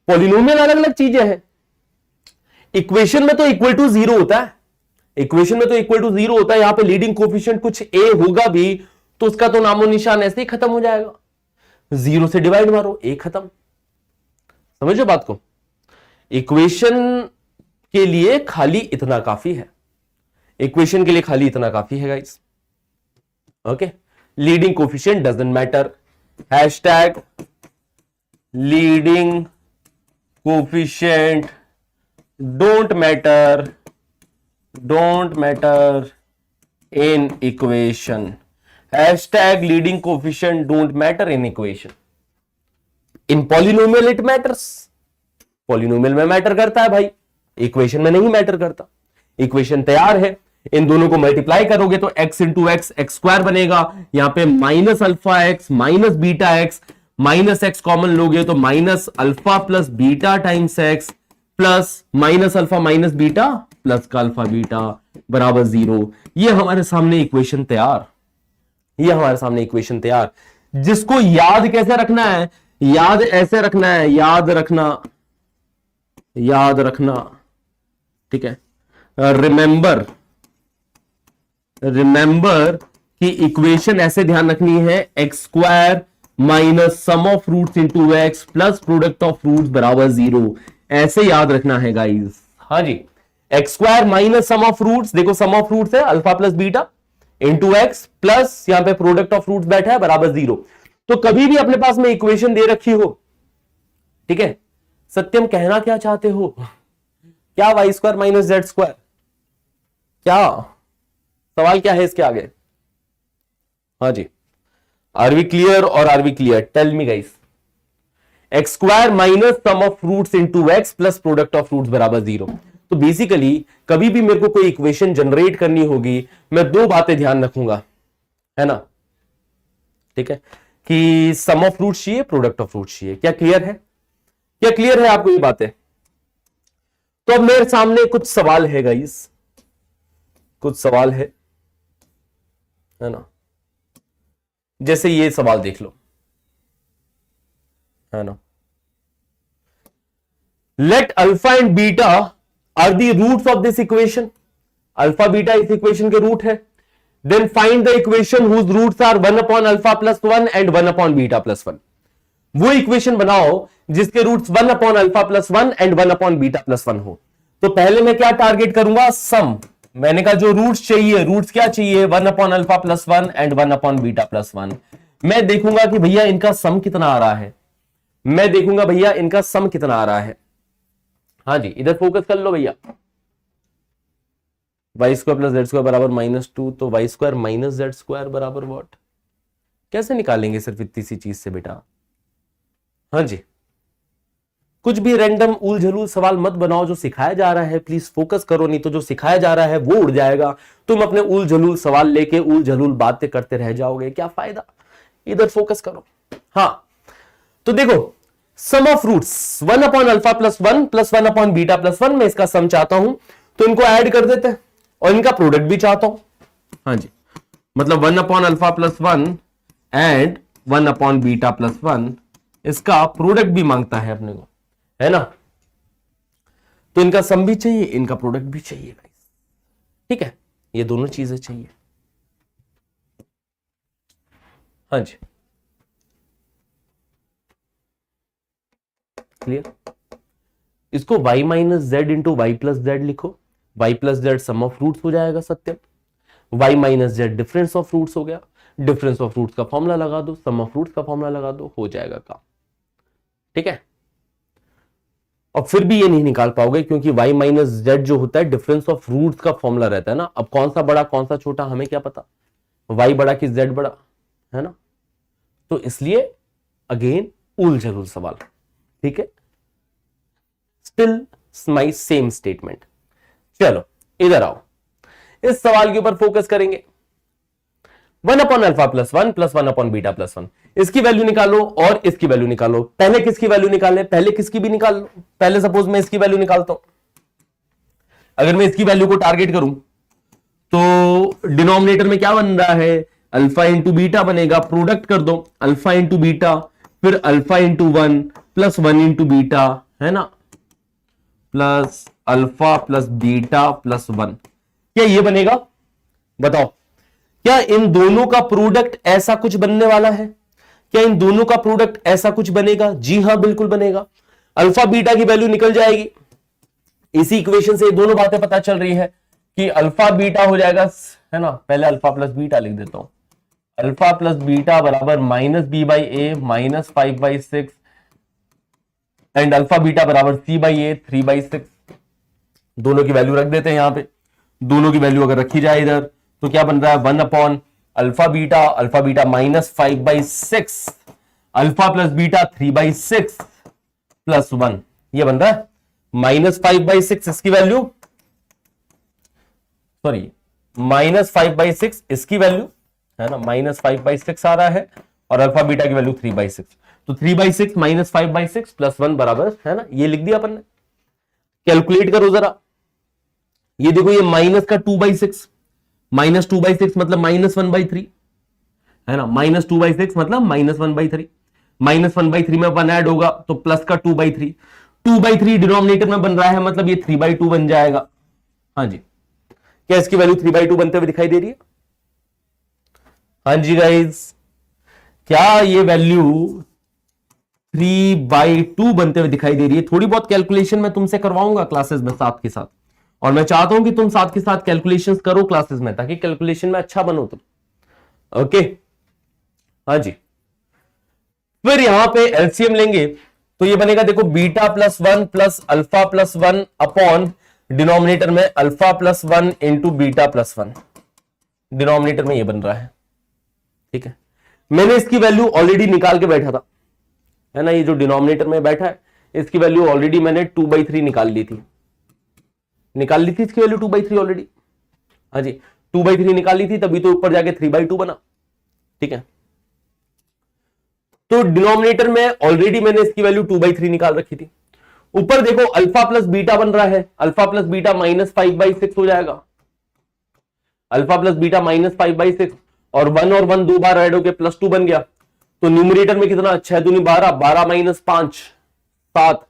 S1: पॉलिनोमियल अलग अलग चीजें हैं। इक्वेशन में तो इक्वल टू 0 होता है, इक्वेशन में तो इक्वल टू 0 होता है। यहां पे लीडिंग कोफिशिएंट कुछ ए होगा भी तो उसका तो नामो निशान ऐसे ही खत्म हो जाएगा। 0 से डिवाइड मारो, ए खत्म। समझो बात को? इक्वेशन के लिए खाली इतना काफी है, इक्वेशन के लिए खाली इतना काफी है guys. Okay, leading coefficient doesn't matter. Hashtag leading coefficient don't matter in equation. Hashtag leading coefficient don't matter in equation. In polynomial it matters. Polynomial में मैटर करता है भाई, इक्वेशन में नहीं मैटर करता। इक्वेशन तैयार है, इन दोनों को मल्टीप्लाई करोगे तो x into x x square बनेगा। यहां पे minus alpha x minus beta x, minus x common लोगे तो minus alpha plus beta times x plus minus alpha minus beta plus का अल्फा बीटा बराबर 0। ये हमारे सामने इक्वेशन तैयार, ये हमारे सामने इक्वेशन तैयार। जिसको याद कैसे रखना है? याद ऐसे रखना है, याद रखना, ठीक है। रिमेंबर कि इक्वेशन ऐसे ध्यान रखनी है, X square minus sum of roots into x plus product of roots बराबर 0। ऐसे याद रखना है गाइस। हाँ जी, X square minus sum of roots, देखो सम ऑफ रूट्स है alpha plus beta into x plus यहां पे प्रोडक्ट ऑफ रूट्स बैठा है बराबर 0। तो कभी भी अपने पास में इक्वेशन दे रखी हो, ठीक है, सत्यम कहना क्या चाहते हो? क्या y square minus z square? क्या सवाल क्या है इसके आगे? हाँ जी, आर वी क्लियर और are we clear? Tell me guys. X square minus sum of fruits into x plus product of fruits बराबर 0। तो बेसिकली कभी भी मेरे को कोई इक्वेशन जनरेट करनी होगी, मैं दो बातें ध्यान रखूंगा, है ना, ठीक है, कि सम ऑफ फ्रूट्स चाहिए, प्रोडक्ट ऑफ फ्रूट्स चाहिए। क्या क्लियर है? क्या क्लियर है आपको ये बातें? तो अब मेरे सामने कुछ सवाल है गाइस, कुछ सवाल है ना, जैसे ये सवाल देख लो, है ना, let alpha and beta are the roots of this equation. Alpha beta इस इक्वेशन के रूट है। Then find the equation whose roots are 1 upon alpha plus 1 and 1 upon beta plus 1। वो इक्वेशन बनाओ जिसके roots 1 upon alpha plus 1 and 1 upon beta plus 1 हो। तो पहले मैं क्या टारगेट करूंगा? सम। मैंने कहा जो रूट्स चाहिए, रूट्स क्या चाहिए? 1 upon alpha plus 1 and 1 upon beta plus 1। मैं देखूंगा कि भैया इनका सम कितना आ रहा है, मैं देखूंगा भैया इनका सम कितना आ रहा है। हाँ जी, इधर फोकस कर लो भैया। Y square plus z square बराबर -2, तो y square minus z square बराबर व्हाट? कैसे निकालेंगे सिर्फ इतनी सी चीज से बेटा? हाँ जी, कुछ भी रैंडम उल झलूल सवाल मत बनाओ। जो सिखाया जा रहा है प्लीज फोकस करो, नहीं तो जो सिखाया जा रहा है वो उड़ जाएगा। तुम अपने उल झलूल सवाल लेके उल झलूल बातें करते रह जाओगे, क्या फायदा? इधर फोकस करो। हाँ, तो देखो, sum of roots 1 upon alpha plus 1 plus 1 upon beta plus 1, मैं इसका सम चाहता हूं तो इनको ऐड कर देते हैं, और इनका प्रोडक्ट भी चाहता हूं। हाँ जी, मतलब 1 upon alpha plus 1 and 1 upon beta plus 1, इसका प्रोडक्ट भी मांगता है अपने को, है ना। तो इनका सम भी चाहिए, इनका प्रोडक्ट भी चाहिए गाइस, ठीक है, ये दोनों चीजें चाहिए। हाँ जी, क्लियर? इसको y minus z into y plus z लिखो। y plus z sum of fruits हो जाएगा Satyam, y minus z difference of fruits हो गया, डिफरेंस ऑफ फ्रूट्स का फॉर्मूला लगा दो, सम ऑफ फ्रूट्स का फॉर्मूला लगा दो, हो जाएगा काम, ठीक है। और फिर भी ये नहीं निकाल पाओगे क्योंकि y माइनस जेड जो होता है डिफरेंस ऑफ रूट्स का फॉर्मूला रहता है ना। अब कौन सा बड़ा कौन सा छोटा हमें क्या पता, y बड़ा कि z बड़ा, है ना। तो इसलिए अगेन उल झलूल सवाल, ठीक है, स्टिल माई सेम स्टेटमेंट। चलो इधर आओ, इस सवाल के ऊपर फोकस करेंगे। 1 upon alpha plus 1 plus 1 upon beta plus 1, इसकी वैल्यू निकालो और इसकी वैल्यू निकालो। पहले किसकी वैल्यू निकाले? पहले किसकी भी निकाल लो। पहले सपोज मैं इसकी वैल्यू निकालता हूं, अगर मैं इसकी वैल्यू को टारगेट करूं तो डिनोमिनेटर में क्या बन रहा है? अल्फा इंटू बीटा बनेगा। प्रोडक्ट कर दो, अल्फा इंटू बीटा, फिर alpha into 1 plus 1 into beta, है ना, plus alpha plus beta plus 1। क्या ये बनेगा? बताओ, क्या इन दोनों का प्रोडक्ट ऐसा कुछ बनने वाला है? क्या इन दोनों का प्रोडक्ट ऐसा कुछ बनेगा? जी हां, बिल्कुल बनेगा। अल्फा बीटा की वैल्यू निकल जाएगी। इसी इक्वेशन से ये दोनों बातें पता चल रही है कि अल्फा बीटा हो जाएगा, है ना। पहले अल्फा प्लस बीटा लिख देता हूं, अल्फा प्लस बीटा बराबर -b/a minus 5/6 and alpha beta बराबर c/a 3/6। दोनों की वैल्यू रख देते हैं यहां पे। दोनों की वैल्यू अगर रखी जाए इधर तो क्या बन रहा है? 1 upon alpha beta -5/6 alpha plus beta 3/6 plus 1, ये बन रहा है -5/6 इसकी वैल्यू, सॉरी -5/6 इसकी वैल्यू, है ना, -5/6 आ रहा है और अल्फा बीटा की वैल्यू 3/6। तो 3/6 -5/6 प्लस 1 बराबर, है ना, ये लिख दिया अपन ने। कैलकुलेट करो जरा, ये देखो, ये माइनस का 2/6, -2/6 मतलब -1/3, है ना, -2/6 मतलब -1/3, -1/3 में 1 ऐड होगा तो प्लस का 2/3, 2/3 डिनोमिनेटर में बन रहा है, मतलब ये 3/2 बन जाएगा। हाँ जी, क्या इसकी वैल्यू 3/2 बनते हुए दिखाई दे रही है? हाँ जी गाइज, क्या ये वैल्यू 3/2 बनते हुए दिखाई दे रही है? थोड़ी बहुत कैलकुलेशन मैं तुमसे करवाऊंगा क्लासेस में साथ के साथ, और मैं चाहता हूं कि तुम साथ के साथ कैलकुलेशंस करो क्लासेस में, ताकि कैलकुलेशन में अच्छा बनो तुम। ओके, हाँ जी। फिर यहां पे एलसीएम लेंगे तो ये बनेगा, देखो, beta plus 1 plus alpha plus 1 upon denominator में alpha plus 1 into beta plus 1, denominator में ये बन रहा है, ठीक है। मैंने इसकी वैल्यू ऑलरेडी निकाल के बैठा था, है ना, ये जो डिनोमिनेटर में बैठा है इसकी वैल्यू ऑलरेडी मैंने 2/3 निकाल ली थी इसकी वैल्यू 2/3 ऑलरेडी। हाँ जी, 2/3 निकाल ली थी, तभी तो ऊपर जाके 3/2 बना। ठीक है, तो डिनोमिनेटर में ऑलरेडी मैंने इसकी वैल्यू 2/3 निकाल रखी थी। ऊपर देखो अल्फा प्लस बीटा बन रहा है, अल्फा प्लस बीटा -5/6 हो जाएगा, अल्फा प्लस बीटा -5/6, और 1 और 1 दो बार ऐड होके +2 बन गया। तो न्यूमरेटर में कितना, 6 दूनी 12, 12 - 5 7,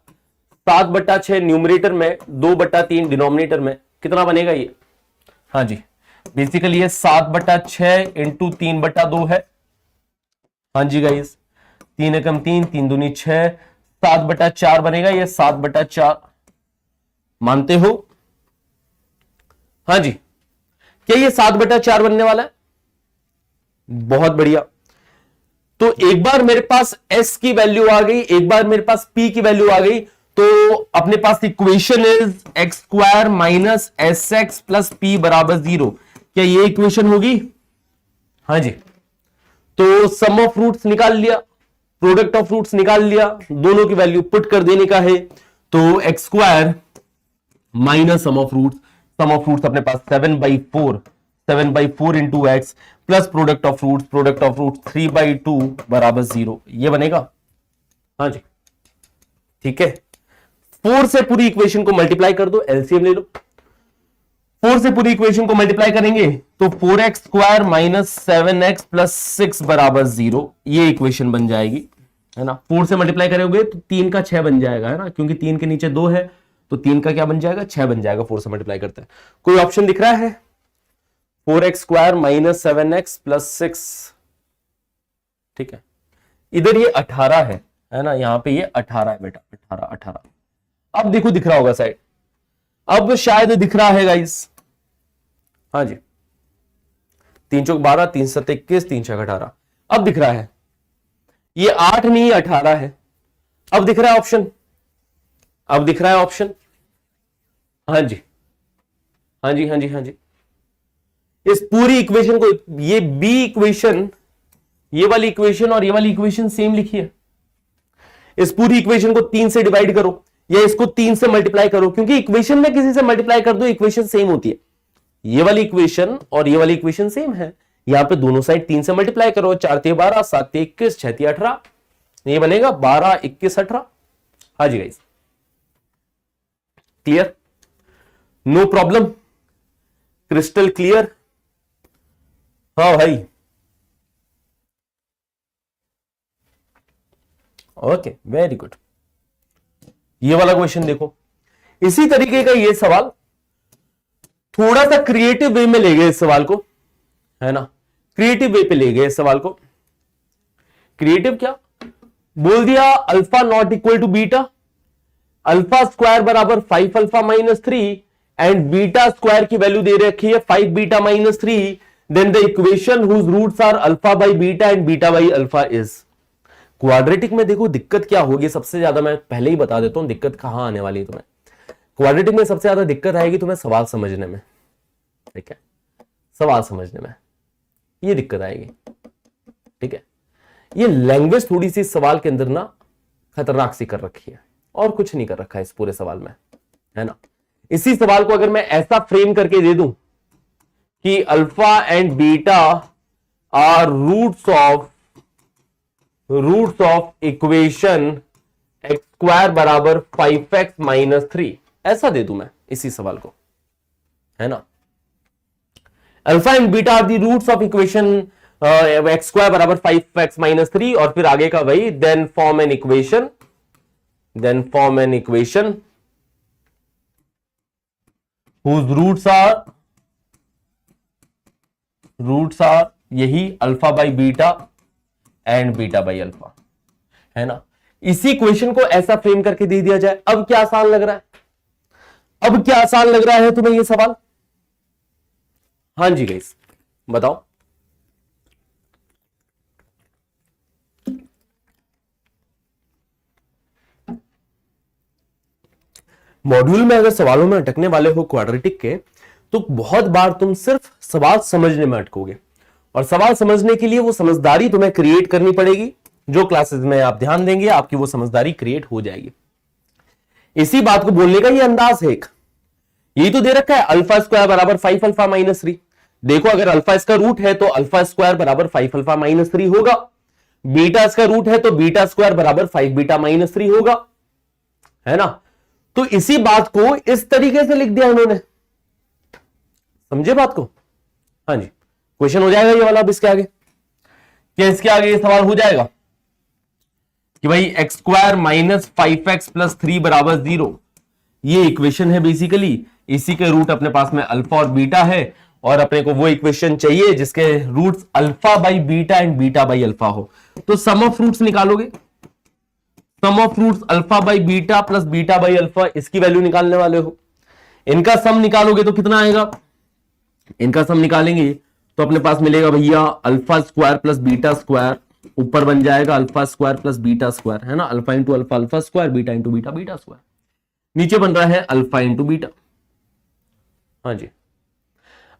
S1: 7/6 न्यूमरेटर में, 2/3 डिनोमिनेटर में, कितना बनेगा ये? हाँ जी, बेसिकली ये 7/6 इंटू 3/2 है। हाँ जी गाइस, 3 एकम 3, 3 दूनी 6, 7/4 बनेगा ये, 7/4 मानते हो? हाँ जी, क्या ये 7/4 बनने वाला है? बहुत बढ़िया। तो एक बार मेरे पास s की वैल्यू आ गई, एक बार मेरे पास p की वैल्यू आ गई, तो अपने पास equation is x² minus sx plus p बराबर 0। क्या ये इक्वेशन होगी? हाँ जी, तो सम ऑफ रूट्स निकाल लिया, प्रोडक्ट ऑफ रूट्स निकाल लिया, दोनों की वैल्यू पुट कर देने का है। तो x² minus sum of roots अपने पास 7/4 into x plus product of roots 3/2 बराबर 0, ये बनेगा। हाँ जी, ठीक है। 4 से पूरी इक्वेशन को मल्टीप्लाई कर दो, एलसीएम ले लो। 4 से पूरी इक्वेशन को मल्टीप्लाई करेंगे तो 4x² माइनस 7x प्लस 6 बराबर 0, ये इक्वेशन बन जाएगी, है ना। 4 से मल्टीप्लाई करोगे तो 3 का 6 बन जाएगा, है ना, क्योंकि 3 के नीचे 2 है, तो 3 का क्या बन जाएगा? 6 बन जाएगा 4 से मल्टीप्लाई करते हैं। कोई ऑप्शन दिख रहा है? 4x² माइनस 7x प्लस 6, ठीक है। इधर ये 18 है ना, यहां पे ये 18 है बेटा, 18। अब देखो दिख रहा होगा साइड, अब शायद दिख रहा है गाइस। हाँ जी, 3 चौक 12, 3 7 21, 3 6 18, अब दिख रहा है। ये 8 नहीं 18 है, अब दिख रहा है ऑप्शन, अब दिख रहा है ऑप्शन। हाँ जी, हाँ जी, हाँ जी, हाँ जी। इस पूरी इक्वेशन को, ये बी इक्वेशन, ये वाली इक्वेशन और ये वाली इक्वेशन सेम लिखिए। इस पूरी इक्वेशन को 3 से डिवाइड करो या इसको 3 से मल्टीप्लाई करो, क्योंकि इक्वेशन में किसी से मल्टीप्लाई कर दो इक्वेशन सेम होती है। ये वाली इक्वेशन और ये वाली इक्वेशन सेम है, यहां पे दोनों साइड 3 से मल्टीप्लाई करो, 4 × 12, 7 × 21, 6 × 18, ये बनेगा 12 21 18। हाँ जी guys, clear? No problem, crystal clear? हाँ भाई, ओके, वेरी गुड। ये वाला क्वेश्चन देखो, इसी तरीके का ये सवाल थोड़ा सा क्रिएटिव वे में ले गए इस सवाल को, है ना, क्रिएटिव वे पे ले गए इस सवाल को। क्रिएटिव क्या बोल दिया? Alpha not equal to beta, alpha square बराबर 5 alpha minus 3 and beta square की वैल्यू दे रखी है 5 beta minus 3, then the equation whose roots are alpha by beta and beta by alpha is. Quadratic में देखो दिक्कत क्या होगी सबसे ज्यादा, मैं पहले ही बता देता हूं दिक्कत कहां आने वाली है तुम्हें। क्वाड्रेटिक में सबसे ज्यादा दिक्कत आएगी तुम्हें सवाल समझने में, ठीक है, सवाल समझने में ये दिक्कत आएगी, ठीक है। ये लैंग्वेज थोड़ी सी सवाल के अंदर ना खतरनाक सी कर रखी है, और कुछ नहीं कर रखा है इस पूरे सवाल में, है ना। इसी सवाल को अगर मैं ऐसा फ्रेम करके दे दूं कि alpha and beta are roots of equation x² बराबर 5x माइनस 3, ऐसा दे दूं मैं इसी सवाल को, है ना। Alpha and beta are the roots of equation x² बराबर 5x माइनस 3, और फिर आगे का वही, then form an equation whose roots are यही alpha by beta and beta by alpha, है ना। इसी इक्वेशन को ऐसा फ्रेम करके दे दिया जाए। अब क्या आसान लग रहा है? अब क्या आसान लग रहा है तुम्हें ये सवाल? हाँ जी गाइस, बताओ। मॉड्यूल में अगर सवालों में अटकने वाले हो क्वाड्रेटिक के, तो बहुत बार तुम सिर्फ सवाल समझने में अटकोगे, और सवाल समझने के लिए वो समझदारी तुम्हें क्रिएट करनी पड़ेगी। जो क्लासेस में आप ध्यान देंगे आपकी वो समझदारी क्रिएट हो जाएगी। इसी बात को बोलने का ये अंदाज है एक। यही तो दे रखा है अल्फा स्क्वायर बराबर 5 अल्फा माइनस 3। देखो अगर अल्फा इसका रूट है तो अल्फा स्क्वायर बराबर 5 अल्फा माइनस 3 होगा। बीटा इसका रूट है तो बीटा स्क्वायर बराबर 5 बीटा माइनस 3 होगा, है ना। तो इसी बात को इस तरीके से लिख दिया इन्होंने, समझे बात को। हाँ जी, क्वेश्चन हो जाएगा ये वाला। अब इसके आगे क्या, इसके आगे ये सवाल हो जाएगा कि भाई x square minus 5x plus 3 बराबर 0। ये इक्वेशन है बेसिकली, इसी के रूट अपने पास में अल्फा और बीटा है, और अपने को वो इक्वेशन चाहिए जिसके roots alpha by beta and beta by alpha हो। तो सम ऑफ रूट्स निकालोगे, sum of roots alpha by beta plus beta by alpha, इसकी वैल्यू निकालने वाले हो। इनका सम निकालोगे तो कितना आएगा, इनका सम निकालेंगे तो अपने पास मिलेगा भैया alpha square plus beta square, ऊपर बन जाएगा alpha square plus beta square, है ना। Alpha into alpha alpha square, beta into beta beta square, नीचे बन रहा है अल्फा इंटू बीटा। हाँ जी,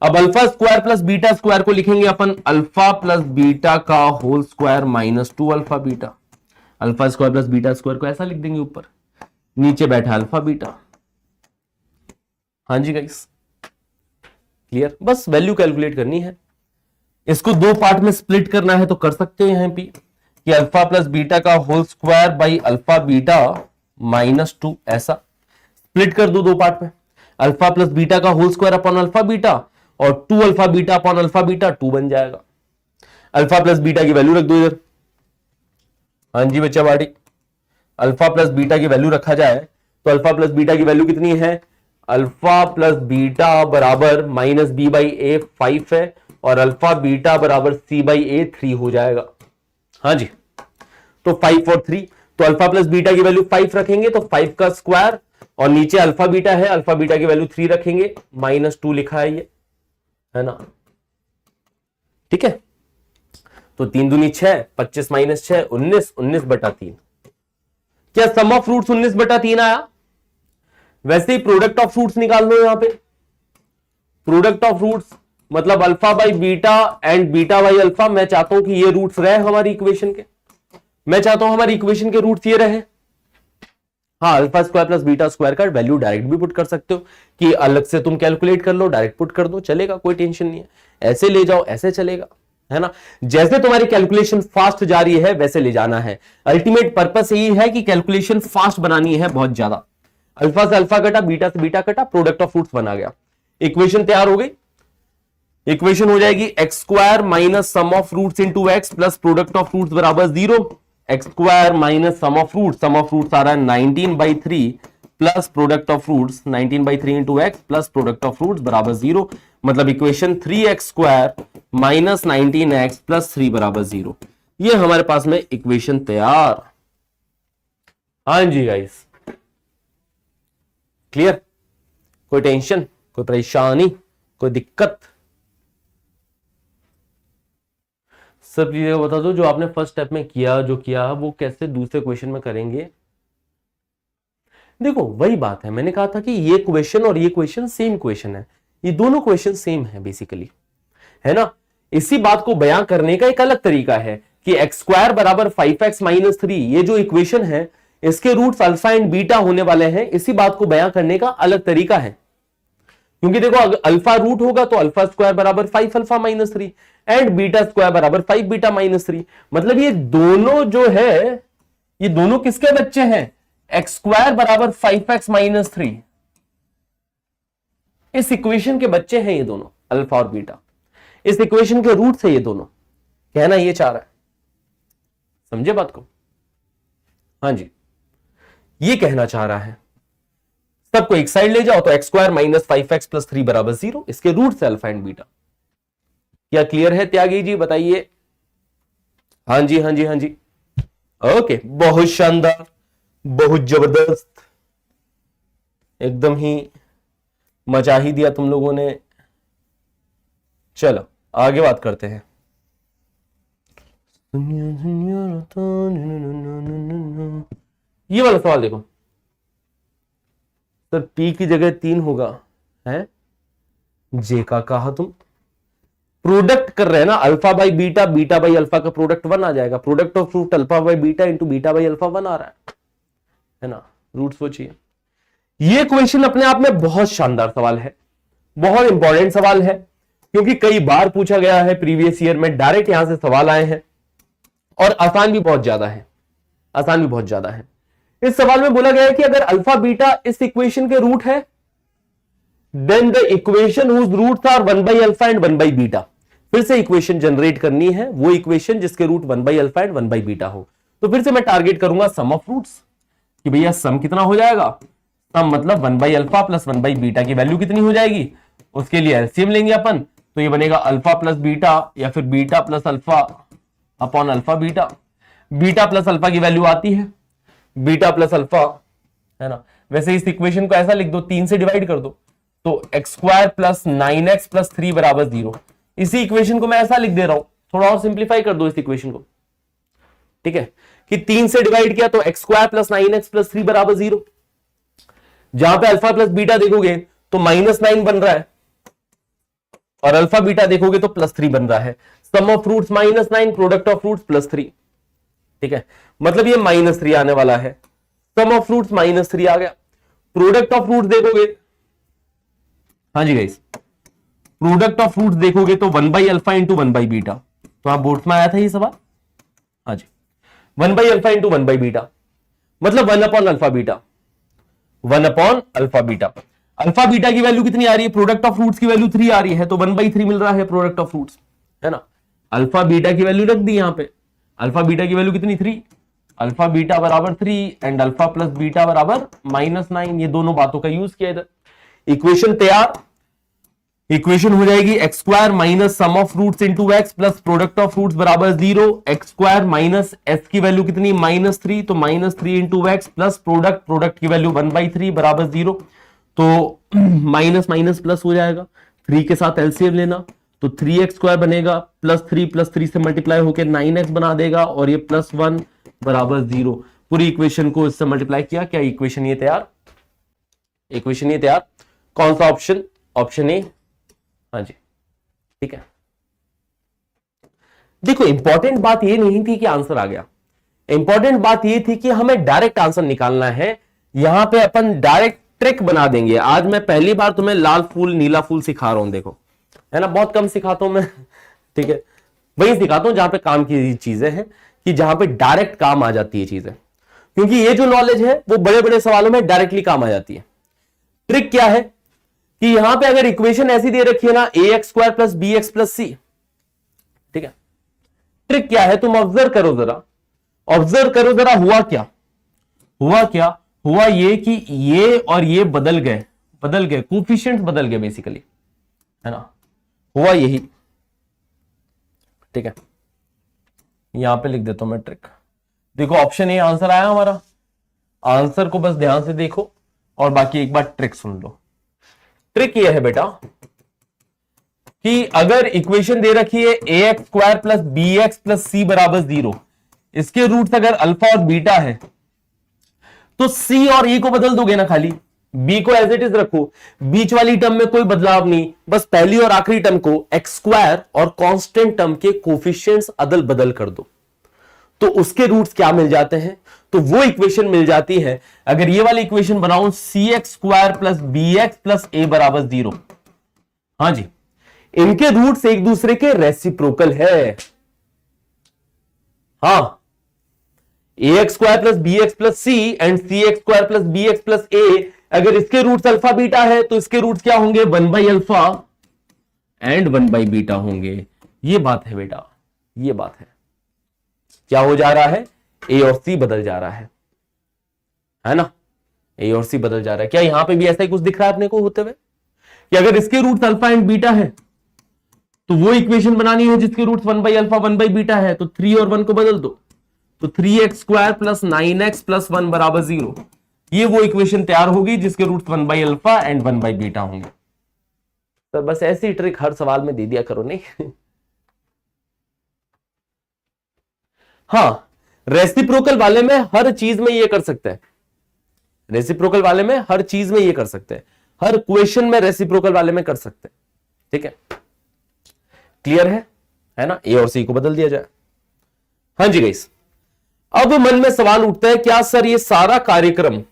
S1: अब alpha square plus beta square को लिखेंगे अपन अल्फा प्लस बीटा का whole square minus 2 alpha beta. Alpha square plus beta square को ऐसा लिख देंगे ऊपर, नीचे बैठा अल्फा बीटा। हाँ जी गाइस, क्लियर। बस वैल्यू कैलकुलेट करनी है, इसको दो पार्ट में स्प्लिट करना है तो कर सकते हैं यहां पे कि अल्फा प्लस बीटा का whole square by alpha beta minus 2, ऐसा स्प्लिट कर दो दो पार्ट में। अल्फा प्लस बीटा का whole square upon alpha beta और 2 alpha beta upon alpha beta 2 बन जाएगा। अल्फा प्लस बीटा की वैल्यू रख दो इधर। हाँ जी बच्चा बाटी, अल्फा प्लस बीटा की वैल्यू रखा जाए तो अल्फा प्लस बीटा की वैल्यू कितनी है, अल्फा प्लस बीटा बराबर माइनस बी बाई ए 5 है, और अल्फा बीटा बराबर सी बाई ए 3 हो जाएगा। हाँ जी, तो 5 और 3, तो अल्फा प्लस बीटा की वैल्यू 5 रखेंगे तो 5 का स्क्वायर, और नीचे अल्फा बीटा है, अल्फा बीटा की वैल्यू 3 रखेंगे, माइनस 2 लिखा है ये, है ना। ठीक है, तो 3 दूनी 6, 25 माइनस 6 19, 19 बटा 3। क्या सम ऑफ फ्रूट्स 19 बटा 3 आया। वैसे ही प्रोडक्ट ऑफ फ्रूट्स निकाल लो यहां पे। प्रोडक्ट ऑफ फ्रूट्स मतलब alpha by beta and beta by alpha. मैं चाहता हूं कि ये रूट्स रहे हमारी इक्वेशन के, मैं चाहता हूं हमारी इक्वेशन के रूट्स ये रहे। हाँ, alpha square plus beta square का वैल्यू डायरेक्ट भी पुट कर सकते हो कि अलग से तुम कैलकुलेट कर लो, डायरेक्ट पुट कर दो, चलेगा, कोई टेंशन नहीं है। ऐसे ले जाओ ऐसे चलेगा, है ना। जैसे तुम्हारी कैलकुलेशन फास्ट जा रही है वैसे ले जाना है। अल्टीमेट पर्पस यही है कि कैलकुलेशन फास्ट बनानी है बहुत ज्यादा। अल्फा से अल्फा कटा, बीटा से बीटा कटा, प्रोडक्ट ऑफ फ्रूट्स बना गया, इक्वेशन तैयार हो गई। इक्वेशन हो जाएगी x square minus sum of roots into x plus product of fruits बराबर 0। X square minus sum of roots आ रहा है 19/3 plus product of roots 19/3 into x plus product of fruits बराबर 0। मतलब equation 3x square minus 19x plus 3 बराबर 0। ये हमारे पास में इक्वेशन तैयार। हाँ जी गाइस, क्लियर, कोई टेंशन, कोई परेशानी, कोई दिक्कत। सब चीजें बता दो जो आपने फर्स्ट स्टेप में किया, जो किया वो कैसे दूसरे क्वेश्चन में करेंगे। देखो वही बात है, मैंने कहा था कि ये क्वेश्चन और ये क्वेश्चन सेम क्वेश्चन है, ये दोनों क्वेश्चन सेम है बेसिकली, है ना। इसी बात को बयां करने का एक अलग तरीका है कि एक्स स्क्वायर बराबर 5x माइनस 3, ये जो इक्वेशन है इसके रूट्स अल्फा एंड बीटा होने वाले हैं। इसी बात को बयां करने का अलग तरीका है, क्योंकि देखो अगर अल्फा रूट होगा तो अल्फा स्क्वायर बराबर 5 alpha minus 3 and beta square बराबर 5 बीटा माइनस 3। मतलब ये दोनों जो है ये दोनों किसके बच्चे हैं, एक्स स्क्वायर बराबर 5x माइनस 3, इस इक्वेशन के बच्चे हैं ये दोनों, अल्फा और बीटा, इस इक्वेशन के रूट से ये दोनों। कहना ये चाह रहा है, समझे बात को। हाँ जी, ये कहना चाह रहा है। सबको एक साइड ले जाओ तो x square minus 5x plus 3 बराबर 0, इसके रूट से अल्फा एंड बीटा। क्या क्लियर है त्यागी जी, बताइए। हाँ जी हाँ जी हाँ जी, ओके, बहुत शानदार, बहुत जबरदस्त, एकदम ही मचा ही दिया तुम लोगों ने। चलो आगे बात करते हैं। ये वाला सवाल देखो सर, P की जगह 3 होगा, है जे का कहा तुम, प्रोडक्ट कर रहे हैं ना, alpha by beta, beta by alpha का प्रोडक्ट 1 आ जाएगा। Product of root alpha by beta into beta by alpha 1 आ रहा है ना। रूट सोचिए, ये क्वेश्चन अपने आप में बहुत शानदार सवाल है, बहुत इंपॉर्टेंट सवाल है, क्योंकि कई बार पूछा गया है प्रीवियस ईयर में, डायरेक्ट यहां से सवाल आए हैं और आसान भी बहुत ज्यादा है, आसान भी बहुत ज्यादा है। इस सवाल में बोला गया है कि अगर अल्फा बीटा इस इक्वेशन के रूट है, then the equation whose roots are 1 by alpha and 1 by beta. फिर से इक्वेशन जनरेट करनी है, वो इक्वेशन जिसके root 1 by alpha and 1 by beta हो। तो फिर से मैं टारगेट करूंगा सम ऑफ रूट्स, कि भैया सम कितना हो जाएगा, सम मतलब 1 by alpha plus 1 by beta की वैल्यू कितनी हो जाएगी, उसके लिए एलसीएम लेंगे अपन। तो ये बनेगा अल्फा प्लस बीटा या फिर beta plus alpha upon alpha beta. Beta plus alpha की वैल्यू आती है बीटा प्लस अल्फा, है ना। वैसे इस इक्वेशन को ऐसा लिख दो, 3 से डिवाइड कर दो, तो x square plus 9x plus 3 बराबर 0। इसी इक्वेशन को मैं ऐसा लिख दे रहा हूं, थोड़ा और सिंप्लीफाई कर दो इस इक्वेशन को, ठीक है, कि 3 से डिवाइड किया तो x square plus 9x plus 3 बराबर 0। जहां पे अल्फा प्लस बीटा देखोगे तो -9 बन रहा है, और अल्फा बीटा देखोगे तो +3 बन रहा है। Sum of roots -9, product of roots +3, ठीक है, मतलब ये -3 आने वाला है। सम ऑफ रूट्स -3 आ गया। प्रोडक्ट ऑफ रूट्स देखोगे, हाँ जी गाइस, प्रोडक्ट ऑफ रूट्स देखोगे तो 1 by alpha into 1 by beta. तो आप बोर्ड में आया था ये सवाल, हाँ जी, 1 by alpha into 1 by beta, मतलब 1 upon alpha beta, 1 upon alpha beta. Alpha beta की वैल्यू कितनी आ रही है, प्रोडक्ट ऑफ रूट्स की वैल्यू 3 आ रही है, तो 1/3 मिल रहा है प्रोडक्ट ऑफ रूट्स, है ना। अल्फा बीटा की वैल्यू रख दी यहां पे, अल्फा बीटा की वैल्यू कितनी 3, अल्फा बीटा बराबर 3 एंड अल्फा प्लस बीटा बराबर -9। ये दोनों बातों का यूज किया इधर, इक्वेशन तैयार। इक्वेशन हो जाएगी x square minus sum of roots into x plus product of roots बराबर 0। एक्स स्क्वायर माइनस एस की वैल्यू कितनी -3, तो -3 इंटू एक्स प्लस प्रोडक्ट की वैल्यू 1/3 बराबर 0। तो माइनस माइनस प्लस हो जाएगा, 3 के साथ एलसीएम लेना, तो 3x स्क्वायर बनेगा +3 से मल्टीप्लाई होकर 9x बना देगा, और ये +1 बराबर 0। पूरी इक्वेशन को इससे मल्टीप्लाई किया, क्या इक्वेशन ये तैयार, इक्वेशन ये तैयार। कौन सा ऑप्शन, ऑप्शन ए, हाँ जी, ठीक है। देखो इंपॉर्टेंट बात ये नहीं थी कि आंसर आ गया, इंपॉर्टेंट बात ये थी कि हमें डायरेक्ट आंसर निकालना है। यहां पे अपन डायरेक्ट ट्रिक बना देंगे। आज मैं पहली बार तुम्हें लाल फूल नीला फूल सिखा रहा हूं, देखो, है ना, बहुत कम सिखाता हूं मैं, ठीक है, वही सिखाता हूं जहां पे काम की चीजें हैं, कि जहां पे डायरेक्ट काम आ जाती है चीजें, क्योंकि ये जो नॉलेज है वो बड़े बड़े सवालों में डायरेक्टली काम आ जाती है। ट्रिक क्या है कि यहां पे अगर इक्वेशन ऐसी दे रखी है ना, ax square plus B X plus C, ठीक है, ट्रिक क्या है, तुम ऑब्जर्व करो जरा, ऑब्जर्व करो जरा, हुआ क्या, हुआ क्या, हुआ ये कि ये और ये बदल गए, कोफिशिएंट्स बदल गए बेसिकली, है ना, हुआ यही, ठीक है। यहां पे लिख देता हूं मैं ट्रिक। देखो ऑप्शन ए आंसर आया हमारा, आंसर को बस ध्यान से देखो और बाकी एक बार ट्रिक सुन लो। ट्रिक ये है बेटा कि अगर इक्वेशन दे रखी है ax square plus B X plus C बराबर 0, इसके रूट्स अगर अल्फा और बीटा है, तो c और e को बदल दोगे ना, खाली b को एज इट इज रखो, बीच वाली टर्म में कोई बदलाव नहीं, बस पहली और आखिरी टर्म को एक्स स्क्वायर और कांस्टेंट टर्म के कोफिशिएंट्स अदल बदल कर दो, तो उसके रूट्स क्या मिल जाते हैं, तो वो इक्वेशन मिल जाती है। अगर ये वाली इक्वेशन बनाऊं cx square plus B X plus A बराबर 0, हाँ जी, इनके रूट्स एक दूसरे के रेसिप्रोकल है, हाँ, ax square plus B X plus C and cx square plus B X plus A, अगर इसके रूट्स अल्फा बीटा है तो इसके रूट्स क्या होंगे, 1 by alpha and 1 by beta होंगे। ये बात है बेटा, ये बात है। क्या हो जा रहा है, ए और सी बदल जा रहा है ना, ए और सी बदल जा रहा है। क्या यहां पे भी ऐसा ही कुछ दिख रहा है अपने को होते हुए, कि अगर इसके रूट्स अल्फा एंड बीटा है तो वो इक्वेशन बनानी है जिसके roots 1 by alpha 1 by beta है, तो 3 और 1 को बदल दो, तो 3x square plus 9x plus 1 बराबर 0। ये वो इक्वेशन तैयार होगी जिसके roots 1 by alpha and 1 by beta होंगे। तो बस ऐसी ट्रिक हर सवाल में दे दिया करो, नहीं हाँ, रेसिप्रोकल वाले में हर चीज में ये कर सकते हैं, रेसिप्रोकल वाले में हर चीज में ये कर सकते हैं, हर क्वेश्चन में रेसिप्रोकल वाले में कर सकते हैं, ठीक है। क्लियर है ना, ए और सी को बदल दिया जाए। हाँ जी गाइस, अब मन में सवाल उठता है, क्या सर ये सारा कार्यक्रम,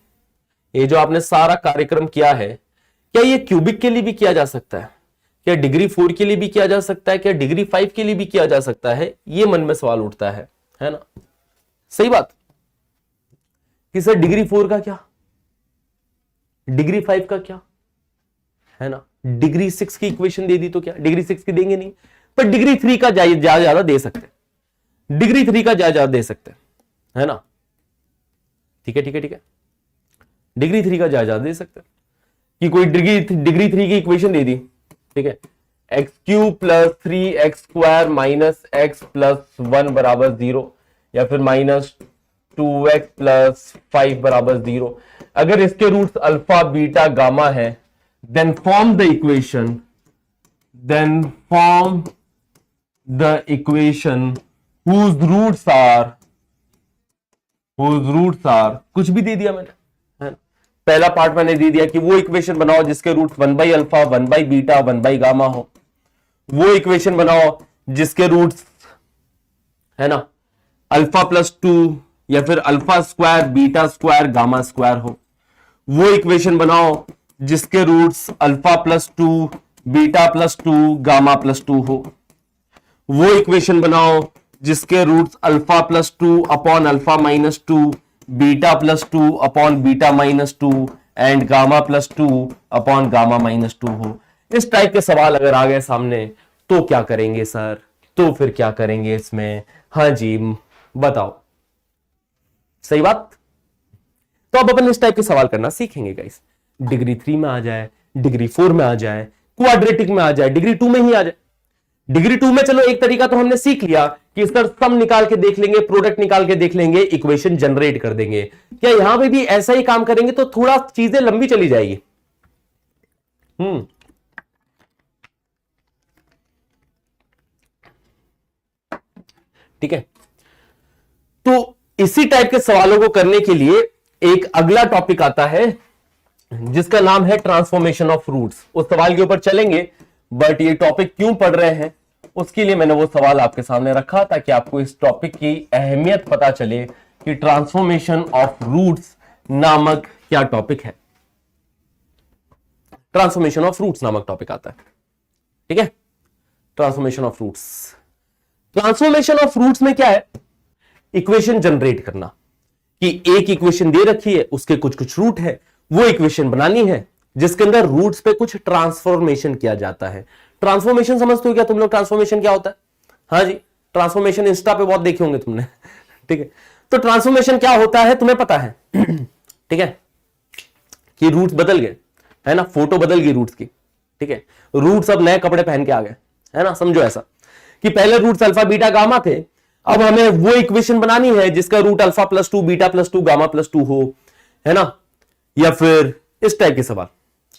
S1: ये जो आपने सारा कार्यक्रम किया है, क्या ये क्यूबिक के लिए भी किया जा सकता है? क्या डिग्री 4 के लिए भी किया जा सकता है? क्या डिग्री 5 के लिए भी किया जा सकता है? ये मन में सवाल उठता है ना? सही बात कि सर डिग्री 4 का क्या, डिग्री 5 का क्या, है ना? डिग्री 6 की इक्वेशन दे दी तो क्या, डिग्री 6 की देंगे नहीं, पर डिग्री 3 का ज्यादा दे सकते हैं, डिग्री 3 का ज्यादा दे सकते हैं, है ना? ठीक है, डिग्री 3 का ज्यादा दे सकते हैं कि कोई डिग्री 3 की इक्वेशन दे दी, ठीक है, x cube plus 3x² minus x plus 1 बराबर 0, या फिर माइनस 2x प्लस 5 बराबर 0। अगर इसके रूट्स अल्फा बीटा गामा है, then form the equation whose roots are कुछ भी दे दिया मैंने, है ना? पहला पार्ट मैंने दे दिया कि वो इक्वेशन बनाओ जिसके roots 1 by alpha, 1 by beta, 1 by gamma हो। वो इक्वेशन बनाओ जिसके रूट्स, है ना, अल्फा प्लस 2 या फिर alpha square, beta square, gamma square हो। वो इक्वेशन बनाओ जिसके roots alpha plus 2, beta plus 2, gamma plus 2 हो। वो इक्वेशन बनाओ जिसके roots alpha plus 2 upon alpha minus 2, beta plus 2 upon beta minus 2 and gamma plus 2 upon gamma minus 2 हो। इस टाइप के सवाल अगर आ गए सामने तो क्या करेंगे सर? तो फिर क्या करेंगे इसमें? हाँ जी बताओ, सही बात। तो अब अपन इस टाइप के सवाल करना सीखेंगे गाइस। डिग्री 3 में आ जाए, डिग्री 4 में आ जाए, क्वाड्रेटिक में आ जाए, डिग्री 2 में ही आ जाए। डिग्री 2 में चलो एक तरीका तो हमने सीख लिया कि सर सम निकाल के देख लेंगे, प्रोडक्ट निकाल के देख लेंगे, इक्वेशन जनरेट कर देंगे। क्या यहां पे भी ऐसा ही काम करेंगे तो थोड़ा चीजें लंबी चली जाएगी। ठीक है, तो इसी टाइप के सवालों को करने के लिए एक अगला टॉपिक आता है जिसका नाम है ट्रांसफॉर्मेशन ऑफ रूट्स। उस सवाल के ऊपर चलेंगे, बट ये टॉपिक क्यों पढ़ रहे हैं उसके लिए मैंने वो सवाल आपके सामने रखा ताकि आपको इस टॉपिक की अहमियत पता चले कि ट्रांसफॉर्मेशन ऑफ रूट्स नामक क्या टॉपिक है। ट्रांसफॉर्मेशन ऑफ रूट्स नामक टॉपिक आता है, ठीक है। Transformation of roots, transformation of roots में क्या है? इक्वेशन जनरेट करना, कि एक इक्वेशन दे रखी है, उसके कुछ कुछ रूट है, वो इक्वेशन बनानी है जिसके अंदर रूट्स पे कुछ ट्रांसफॉर्मेशन किया जाता है। ट्रांसफॉर्मेशन समझते हो क्या तुम लोग? ट्रांसफॉर्मेशन क्या होता है? हाँ जी, ट्रांसफॉर्मेशन इंस्टा पे बहुत देखे होंगे तुमने ठीक है, तो ट्रांसफॉर्मेशन क्या होता है तुम्हें पता है ठीक है, कि रूट्स बदल गए, है ना, फोटो बदल गई रूट्स की, ठीक है, रूट्स अब नए कपड़े पहन के आ गए, है ना। समझो ऐसा कि पहले रूट्स अल्फा बीटा गामा थे, अब हमें वो इक्वेशन बनानी है जिसका root alpha plus 2, beta plus 2, gamma plus 2 हो, है ना। या फिर इस टाइप के सवाल,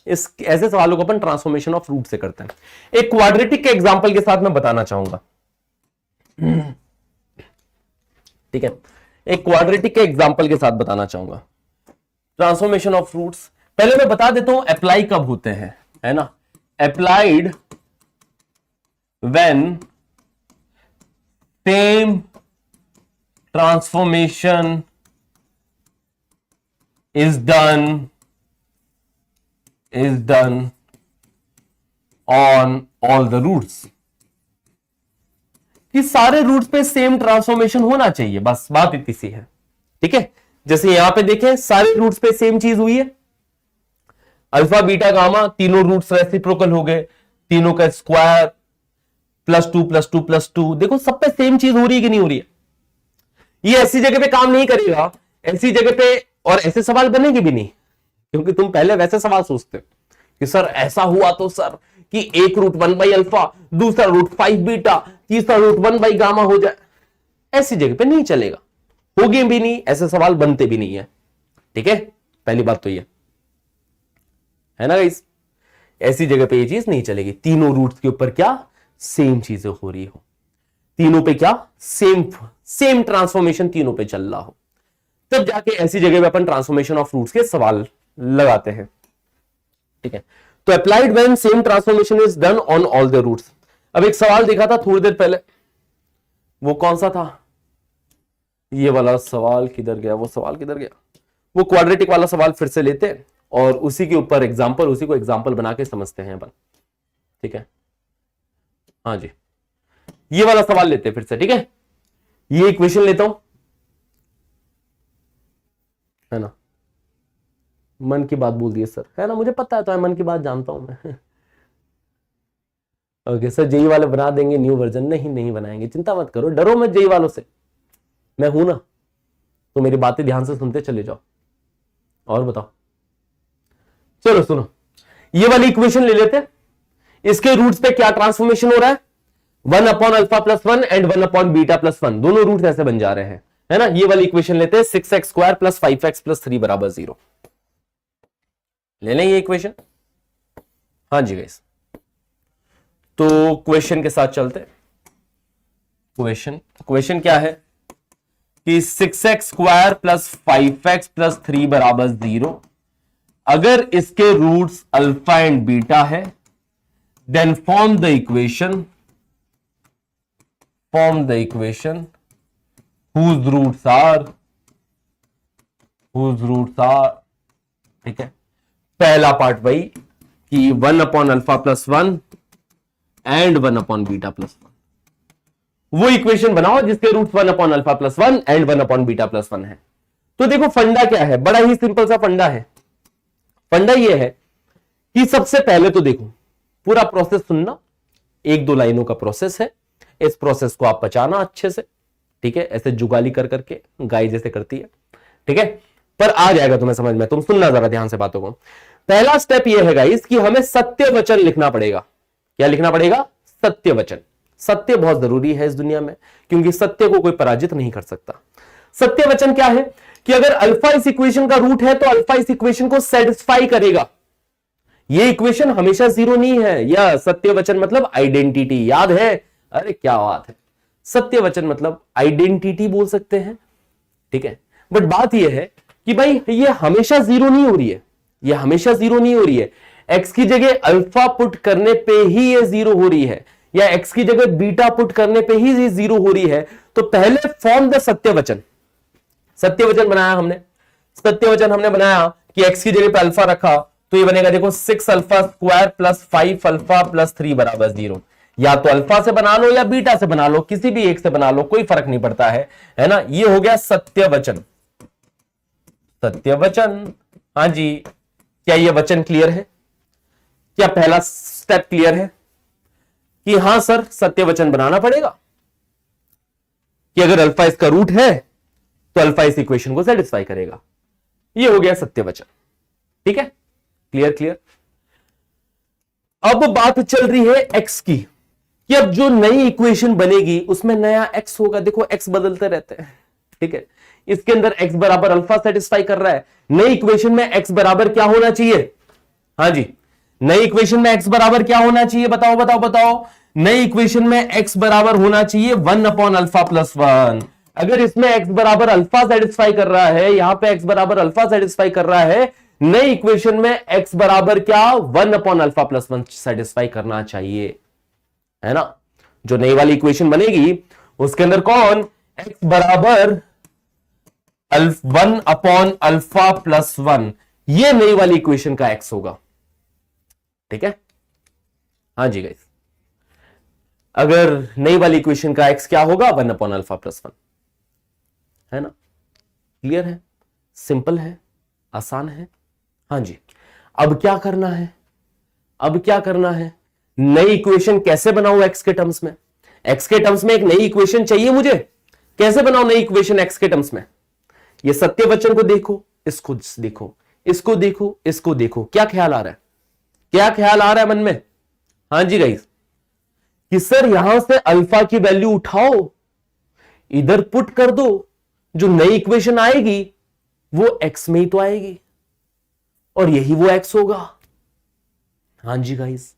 S1: इस ऐसे सवालों को अपन ट्रांसफॉर्मेशन ऑफ रूट से करते हैं। एक क्वाड्रेटिक के एग्जांपल के साथ मैं बताना चाहूंगा, ठीक है, एक क्वाड्रेटिक के एग्जांपल के साथ बताना चाहूंगा ट्रांसफॉर्मेशन ऑफ रूट्स। पहले मैं बता देता हूं अप्लाई कब होते हैं, है ना। Applied when same transformation is done on all the roots, कि सारे रूट्स पे सेम ट्रांसफॉर्मेशन होना चाहिए, बस बात इतनी सी है, ठीक है। जैसे यहां पे देखें सारे रूट्स पे सेम चीज हुई है, अल्फा बीटा गामा तीनों रूट्स रेसिप्रोकल हो गए, तीनों का स्क्वायर प्लस 2 प्लस 2 प्लस 2, देखो सब पे सेम चीज हो रही है कि नहीं हो रही है। ये ऐसी जगह पे काम नहीं करेगा, ऐसी जगह पे और ऐसे सवाल बनेंगे भी नहीं, क्योंकि तुम पहले वैसे सवाल सोचते हो कि सर ऐसा हुआ तो सर कि एक रूट 1 बाई अल्फा, दूसरा रूट 5 बीटा, तीसरा रूट 1 बाई गामा हो जाए। ऐसी जगह पे नहीं चलेगा, होगे भी नहीं, ऐसे सवाल बनते भी नहीं है, ठीक है। पहली बात तो ये है ना गाइस, ऐसी जगह पे ये चीज नहीं चलेगी। तीनों रूट्स के ऊपर क्या सेम चीजें हो रही हो, तीनों पे क्या सेम ट्रांसफॉर्मेशन तीनों पे चल रहा हो, तब जाके ऐसी जगह पे अपन ट्रांसफॉर्मेशन ऑफ रूट्स के सवाल लगाते हैं, ठीक है। तो applied when same transformation is done on all the roots. अब एक सवाल देखा था थोड़ी देर पहले, वो कौन सा था? ये वाला सवाल किधर गया? वो सवाल किधर गया? वो क्वाड्रेटिक वाला सवाल फिर से लेते हैं और उसी के ऊपर एग्जांपल, उसी को एग्जांपल बना के समझते हैं अपन, ठीक है? हाँ जी, ये वाला सवाल लेते हैं फिर से, ठीक है? ये इक्वेशन लेता हूं, है ना? मन की बात बोल दिए सर, है ना? मुझे पता है, तो मन की बात जानता हूं मैं। ओके सर, जेई वाले बना देंगे न्यू वर्जन? नहीं, नहीं बनाएंगे, चिंता मत करो, डरो मत जेई वालों से, मैं हूं ना। तो मेरी बातें ध्यान से सुनते चले जाओ। और बताओ, चलो सुनो, ये वाली इक्वेशन ले लेते हैं। इसके रूट्स पे क्या ट्रांसफॉर्मेशन हो रहा है? 1 upon alpha plus 1 and 1 upon beta plus 1, दोनों रूट्स ऐसे बन जा रहे हैं, है ना? ये वाली इक्वेशन लेते हैं, 6x square plus 5x plus 3 बराबर 0। ले लें ये इक्वेशन? हाँ जी गाइस, तो क्वेश्चन के साथ चलते हैं। क्वेश्चन क्या है कि 6x square plus 5x plus 3 बराबर 0, अगर इसके रूट्स अल्फा एंड बीटा है, then form the equation whose roots are, ठीक है? पहला पार्ट भाई कि 1 upon alpha plus 1 and 1 upon beta plus 1, वो इक्वेशन बनाओ जिसके roots 1 upon alpha plus 1 and 1 upon beta plus 1 है। तो देखो फंडा क्या है, बड़ा ही सिंपल सा फंडा है। फंडा ये है कि सबसे पहले तो देखो, पूरा प्रोसेस सुनना, 1-2 लाइनों का प्रोसेस है, इस प्रोसेस को आप पचाना अच्छे से, ठीक है? ऐसे जुगाली कर करके गाय जैसे करती है, ठीक है? पर आ जाएगा तुम्हें समझ में, तुम सुनना जरा ध्यान से बातों को। पहला स्टेप यह है गाइस कि हमें सत्य वचन लिखना पड़ेगा। क्या लिखना पड़ेगा? सत्य वचन। सत्य बहुत जरूरी है इस दुनिया में, क्योंकि सत्य को कोई पराजित नहीं कर सकता। सत्य वचन क्या है कि अगर अल्फा इस इक्वेशन का रूट है तो अल्फा इस इक्वेशन को सेटिस्फाई करेगा। ये इक्वेशन हमेशा जीरो नहीं है। यह सत्य वचन मतलब आइडेंटिटी, याद है? अरे क्या बात है, सत्य वचन मतलब आइडेंटिटी बोल सकते हैं, ठीक है? बट बात यह है कि भाई ये हमेशा जीरो नहीं हो रही है, ये हमेशा जीरो नहीं हो रही है। एक्स की जगह अल्फा पुट करने पे ही ये जीरो हो रही है, या एक्स की जगह बीटा पुट करने पे ही ये जीरो हो रही है। तो पहले फॉर्म द सत्य वचन। सत्य वचन बनाया हमने, सत्य वचन हमने बनाया कि एक्स की जगह पे अल्फा रखा, तो ये बनेगा देखो 6 alpha square plus 5 alpha plus 3 बराबर 0। या तो अल्फा से बना लो या बीटा से बना लो, किसी भी एक से बना लो, कोई फर्क नहीं पड़ता है ना? ये हो गया सत्य वचन। सत्य वचन, हाँ जी। क्या ये वचन क्लियर है? क्या पहला स्टेप क्लियर है कि हां सर सत्य वचन बनाना पड़ेगा कि अगर अल्फा इसका रूट है तो अल्फा इस इक्वेशन को सेटिस्फाई करेगा। ये हो गया सत्य वचन, ठीक है? क्लियर। अब बात चल रही है एक्स की कि अब जो नई इक्वेशन बनेगी उसमें नया एक्स होगा। देखो एक्स बदलते रहते हैं, ठीक है? इसके अंदर एक्स बराबर अल्फा सेटिस्फाई कर रहा है। नई इक्वेशन में एक्स बराबर क्या होना चाहिए? हाँ जी, नई इक्वेशन में एक्स बराबर क्या होना चाहिए? बताओ। नई इक्वेशन में एक्स बराबर होना चाहिए 1 अपॉन अल्फा प्लस 1। अगर इसमें एक्स बराबर अल्फा सेटिस्फाई कर रहा है, यहां पे एक्स बराबर अल्फा सेटिस्फाई कर रहा है, नई इक्वेशन में एक्स बराबर क्या? 1 अपॉन अल्फा प्लस 1 सेटिस्फाई करना चाहिए, है ना? जो नई वाली इक्वेशन बनेगी उसके अंदर कौन? एक्स बराबर 1 अपॉन अल्फा प्लस 1, ये नई वाली इक्वेशन का एक्स होगा, ठीक है? हाँ जी गाइस, अगर नई वाली इक्वेशन का एक्स क्या होगा? 1 अपॉन अल्फा प्लस 1, है ना? क्लियर है, सिंपल है, आसान है। हाँ जी, अब क्या करना है? नई इक्वेशन कैसे बनाऊं एक्स के टर्म्स में? एक्स के टर्म्स में एक नई इक्वेशन चाहिए मुझे। कैसे बनाऊं नई इक्वेशन एक्स के टर्म्स में? ये सत्य वचन को देखो, इसको देखो, इसको देखो, इसको देखो, क्या ख्याल आ रहा है मन में? हाँ जी गाइस, कि सर यहां से अल्फा की वैल्यू उठाओ, इधर पुट कर दो, जो नई इक्वेशन आएगी वो एक्स में ही तो आएगी और यही वो एक्स होगा। हाँ जी गाइस,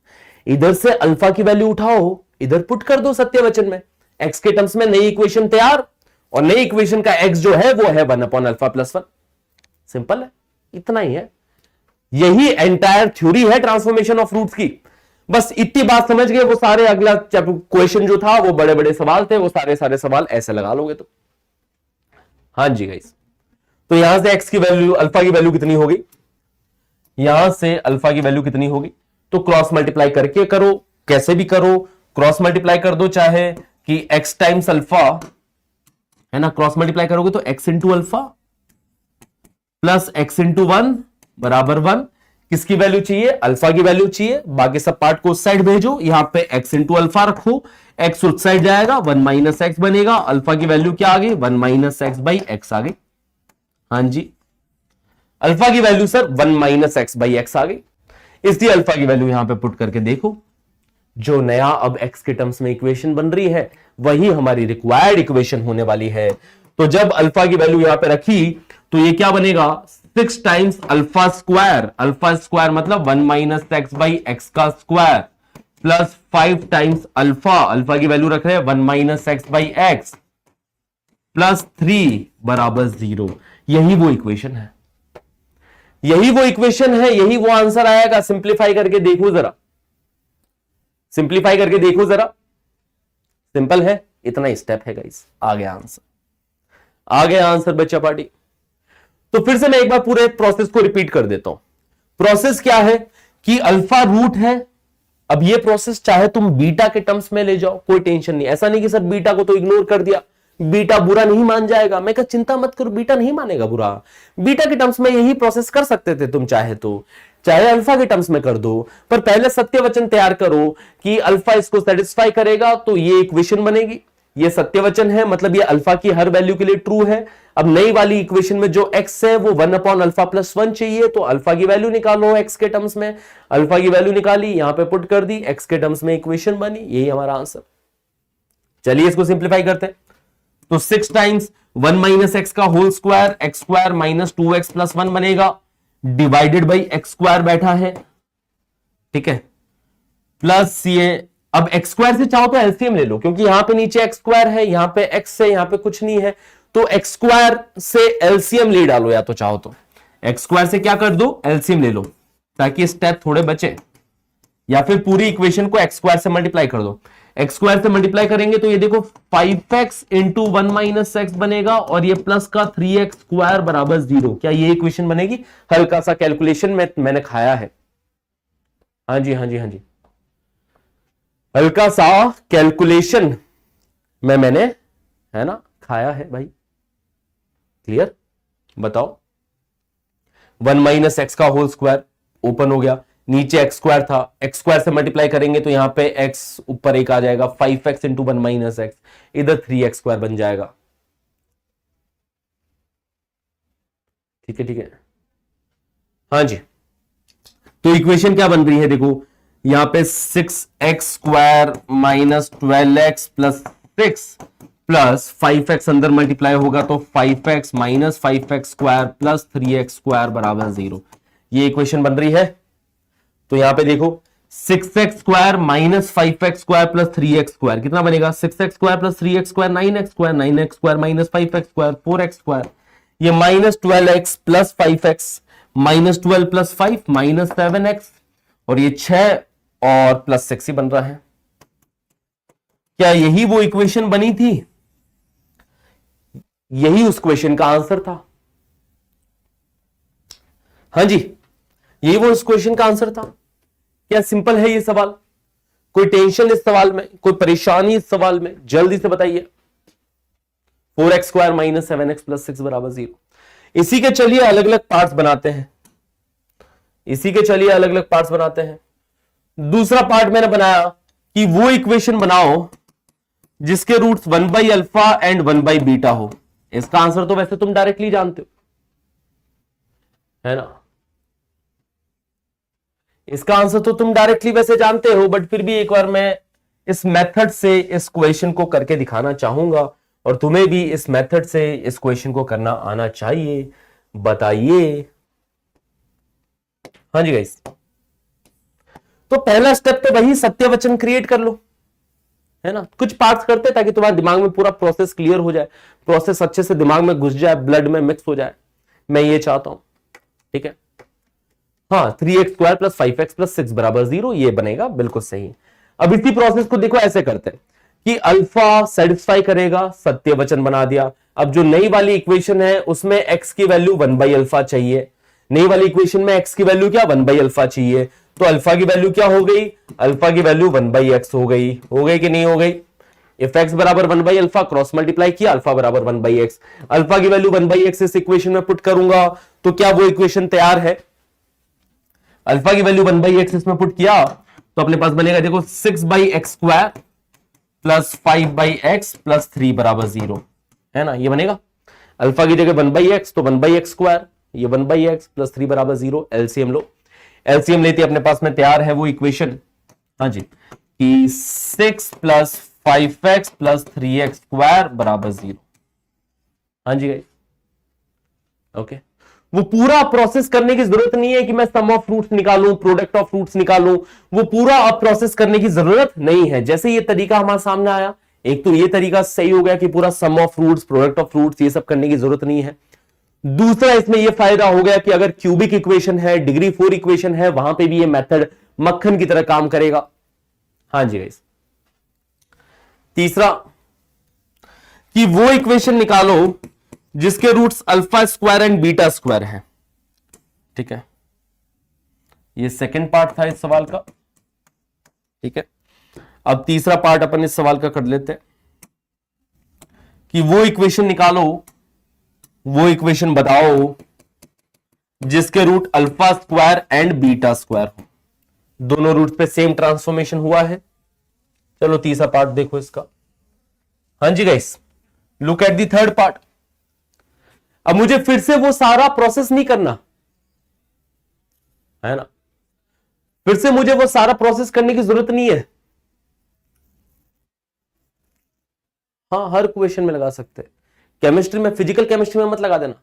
S1: इधर से अल्फा की वैल्यू उठाओ, इधर पुट कर दो सत्य वचन में, एक्स के टर्म्स में नई इक्वेशन तैयार, और नई इक्वेशन का एक्स जो है वो है 1 अपॉन अल्फा प्लस 1। सिंपल है, इतना ही है। यही एंटायर थ्योरी है ट्रांसफॉर्मेशन ऑफ रूट्स की। बस इतनी बात समझ गए, वो सारे अगला क्वेश्चन जो था वो बड़े बड़े सवाल थे, वो सारे सारे सवाल ऐसे लगा लोगे तो। हाँ जी गाइस, तो यहां से एक्स की वैल्यू, अल्फा की वैल्यू कितनी होगी, यहां से अल्फा की वैल्यू कितनी होगी, तो क्रॉस मल्टीप्लाई करके करो, कैसे भी करो, क्रॉस मल्टीप्लाई कर दो, चाहे कि एक्स टाइम्स अल्फा है ना, क्रॉस मल्टीप्लाई करोगे तो x into alpha plus x into one बराबर वन। किसकी वैल्यू चाहिए, अल्फा की वैल्यू चाहिए, बाकी सब पार्ट को उस साइड भेजो, यहां पे एक्स इंटू अल्फा रखो, एक्स उस साइड जाएगा, वन माइनस एक्स बनेगा, अल्फा की वैल्यू क्या आ गई, one minus X by X आ गई। हाँ जी, अल्फा की value sir one minus X by X आ गई, इसलिए अल्फा की वैल्यू यहां पे पुट करके देखो, जो नया अब एक्स के टर्म्स में इक्वेशन बन रही है वही हमारी रिक्वायर्ड इक्वेशन होने वाली है। तो जब अल्फा की वैल्यू यहां पे रखी तो ये क्या बनेगा, 6 टाइम्स अल्फा स्क्वायर मतलब 1 माइनस एक्स बाई एक्स का स्क्वायर प्लस 5 टाइम्स अल्फा की वैल्यू रख रहे हैं 1 minus X by x plus 3 बराबर 0। यही वो इक्वेशन है, यही वो इक्वेशन है, यही वो आंसर आएगा। सिंप्लीफाई करके देखो जरा, सिंप्लीफाई करके देखो जरा, सिंपल है, इतना स्टेप है गाइस, आ गया आंसर, आ गया आंसर बच्चा पार्टी। तो फिर से मैं एक बार पूरे प्रोसेस को रिपीट कर देता हूं। प्रोसेस क्या है कि अल्फा रूट है, अब ये प्रोसेस चाहे तुम बीटा के टर्म्स में ले जाओ, कोई टेंशन नहीं, ऐसा नहीं कि सर बीटा को तो इग्नोर कर दिया, बीटा बुरा नहीं मान जाएगा, मैं कहा चिंता मत करो, बीटा नहीं मानेगा बुरा, बीटा के टर्म्स में यही प्रोसेस कर सकते थे तुम, चाहे तो चाहे अल्फा के टर्म्स में कर दो, पर पहले सत्य वचन तैयार करो कि अल्फा इसको सेटिस्फाई करेगा तो ये इक्वेशन बनेगी, ये सत्य वचन है, मतलब ये अल्फा की हर वैल्यू के लिए ट्रू है। अब नई वाली इक्वेशन में जो एक्स है वो 1 अपॉन अल्फा प्लस 1 चाहिए, तो अल्फा की वैल्यू निकालो एक्स के टर्म्स में, अल्फा की वैल्यू निकाली, यहां पे पुट कर दी, एक्स के टर्म्स में इक्वेशन बनी, यही हमारा आंसर। चलिए इसको सिंप्लीफाई करते हैं, तो 6 टाइम्स 1 माइनस एक्स का whole square, x square minus 2x plus 1 बनेगा, डिवाइडेड बाई एक्स स्क्वायर बैठा है, ठीक है, प्लस ये, अब एक्स स्क्वायर से चाहो तो एलसीएम ले लो, क्योंकि यहां पे नीचे एक्स स्क्वायर है, यहां पे एक्स है, यहां पे कुछ नहीं है, तो एक्स स्क्वायर से एलसीएम ले डालो, या तो चाहो तो एक्स स्क्वायर से क्या कर दो, एलसीएम ले लो, ताकि स्टेप थोड़े बचे, या फिर पूरी इक्वेशन को एक्स स्क्वायर से मल्टीप्लाई कर दो। एक्स स्क्वायर से मल्टीप्लाई करेंगे तो ये देखो 5x इंटू 1 माइनस एक्स बनेगा, और ये प्लस का 3x स्क्वायर बराबर 0, क्या ये इक्वेशन बनेगी। हल्का सा कैलकुलेशन में मैंने खाया है, हाँ जी हाँ जी हाँ जी, हल्का सा कैलकुलेशन में मैंने, है ना, खाया है भाई, क्लियर, बताओ। 1 माइनस एक्स का होल स्क्वायर ओपन हो गया, नीचे एक्स स्क्वायर था, एक्स स्क्वायर से मल्टीप्लाई करेंगे तो यहां पे एक्स ऊपर एक आ जाएगा, 5x इंटू 1 माइनस एक्स, इधर 3x स्क्वायर बन जाएगा, ठीक है ठीक है, हाँ जी। तो इक्वेशन क्या बन रही है, देखो यहां पे 6x square minus 12x plus 6 plus 5x अंदर मल्टीप्लाई होगा तो 5x minus 5x square plus 3x square बराबर 0, ये इक्वेशन बन रही है। तो यहां पे देखो 6x square minus 5x square plus 3x square कितना बनेगा, 6x square plus 3x square 9x square, 9x square minus 5x square 4x square, ये minus 12x plus 5x minus 12 plus 5 minus 7x, और ये 6 और प्लस 6 ही बन रहा है। क्या यही वो इक्वेशन बनी थी, यही उस क्वेश्चन का आंसर था, हाँ जी, यही वो इस क्वेश्चन का आंसर था। क्या सिंपल है ये सवाल, कोई टेंशन इस सवाल में, कोई परेशानी इस सवाल में, जल्दी से बताइए। 4x square minus 7x plus 6 बराबर 0। इसी के चलिए अलग अलग पार्ट्स बनाते हैं, इसी के चलिए अलग अलग पार्ट्स बनाते हैं। दूसरा पार्ट मैंने बनाया कि वो इक्वेशन बनाओ जिसके roots 1 by alpha and 1 by beta हो। इसका आंसर तो वैसे तुम डायरेक्टली जानते हो, है ना, इसका आंसर तो तुम डायरेक्टली वैसे जानते हो, बट फिर भी एक बार मैं इस मेथड से इस क्वेश्चन को करके दिखाना चाहूंगा, और तुम्हें भी इस मेथड से इस क्वेश्चन को करना आना चाहिए, बताइए। हाँ जी गाइस, तो पहला स्टेप तो वही सत्य वचन क्रिएट कर लो, है ना, कुछ पार्ट्स करते ताकि तुम्हारे दिमाग में पूरा प्रोसेस क्लियर हो जाए, प्रोसेस अच्छे से दिमाग में घुस जाए, ब्लड में मिक्स हो जाए, मैं ये चाहता हूं, ठीक है। हाँ 3x² प्लस 5x प्लस 6 बराबर 0, ये बनेगा, बिल्कुल सही। अब इसी प्रोसेस को देखो ऐसे करते हैं कि अल्फा सेटिस्फाई करेगा, सत्य वचन बना दिया। अब जो नई वाली इक्वेशन है उसमें x की वैल्यू 1/अल्फा चाहिए, नई वाली इक्वेशन में x की वैल्यू क्या 1/अल्फा चाहिए, तो अल्फा की वैल्यू क्या हो गई, अल्फा की वैल्यू 1/x हो गई कि नहीं हो गई। इफ x बराबर 1/अल्फा क्रॉस मल्टीप्लाई किया, अल्फा बराबर 1/x, अल्फा की वैल्यू 1/x इस इक्वेशन में पुट करूंगा तो क्या वो इक्वेशन तैयार है। अल्फा की वैल्यू 1/x इसमें पुट किया तो अपने पास बनेगा देखो 6/x² प्लस 5/x प्लस 3 बराबर 0, है ना, ये बनेगा। अल्फा की जगह 1/x तो 1/x², ये 1/x प्लस 3 बराबर 0। एलसीएम लो, एलसीएम लेते अपने पास में तैयार है वो इक्वेशन, हाँ जी, कि 6 प्लस 5x प्लस 3x² बराबर 0। हाँ जी, ओके। वो पूरा प्रोसेस करने की जरूरत नहीं है कि मैं सम ऑफ फ्रूट्स निकालूं, प्रोडक्ट ऑफ फ्रूट्स निकालूं, वो पूरा अब प्रोसेस करने की जरूरत नहीं है। जैसे ये तरीका हमारे सामने आया, एक तो ये तरीका सही हो गया कि पूरा sum of roots, product of roots, ये सब करने की जरूरत नहीं है। दूसरा इसमें यह फायदा हो गया कि अगर क्यूबिक इक्वेशन है, डिग्री 4 इक्वेशन है, वहां पे भी ये मेथड मक्खन की तरह काम करेगा। हाँ जी गाइस। तीसरा कि वो इक्वेशन निकालो जिसके roots alpha square and beta square है, ठीक है, ये सेकंड पार्ट था इस सवाल का, ठीक है। अब तीसरा पार्ट अपन इस सवाल का कर लेते हैं कि वो इक्वेशन निकालो, वो इक्वेशन बताओ जिसके root alpha square and beta square हो, दोनों रूट पे सेम ट्रांसफॉर्मेशन हुआ है। चलो तीसरा पार्ट देखो इसका। हाँ जी guys, look at the third part. अब मुझे फिर से वो सारा प्रोसेस नहीं करना है ना, फिर से मुझे वो सारा प्रोसेस करने की जरूरत नहीं है। हाँ, हर क्वेश्चन में लगा सकते हैं, केमिस्ट्री में, फिजिकल केमिस्ट्री में मत लगा देना,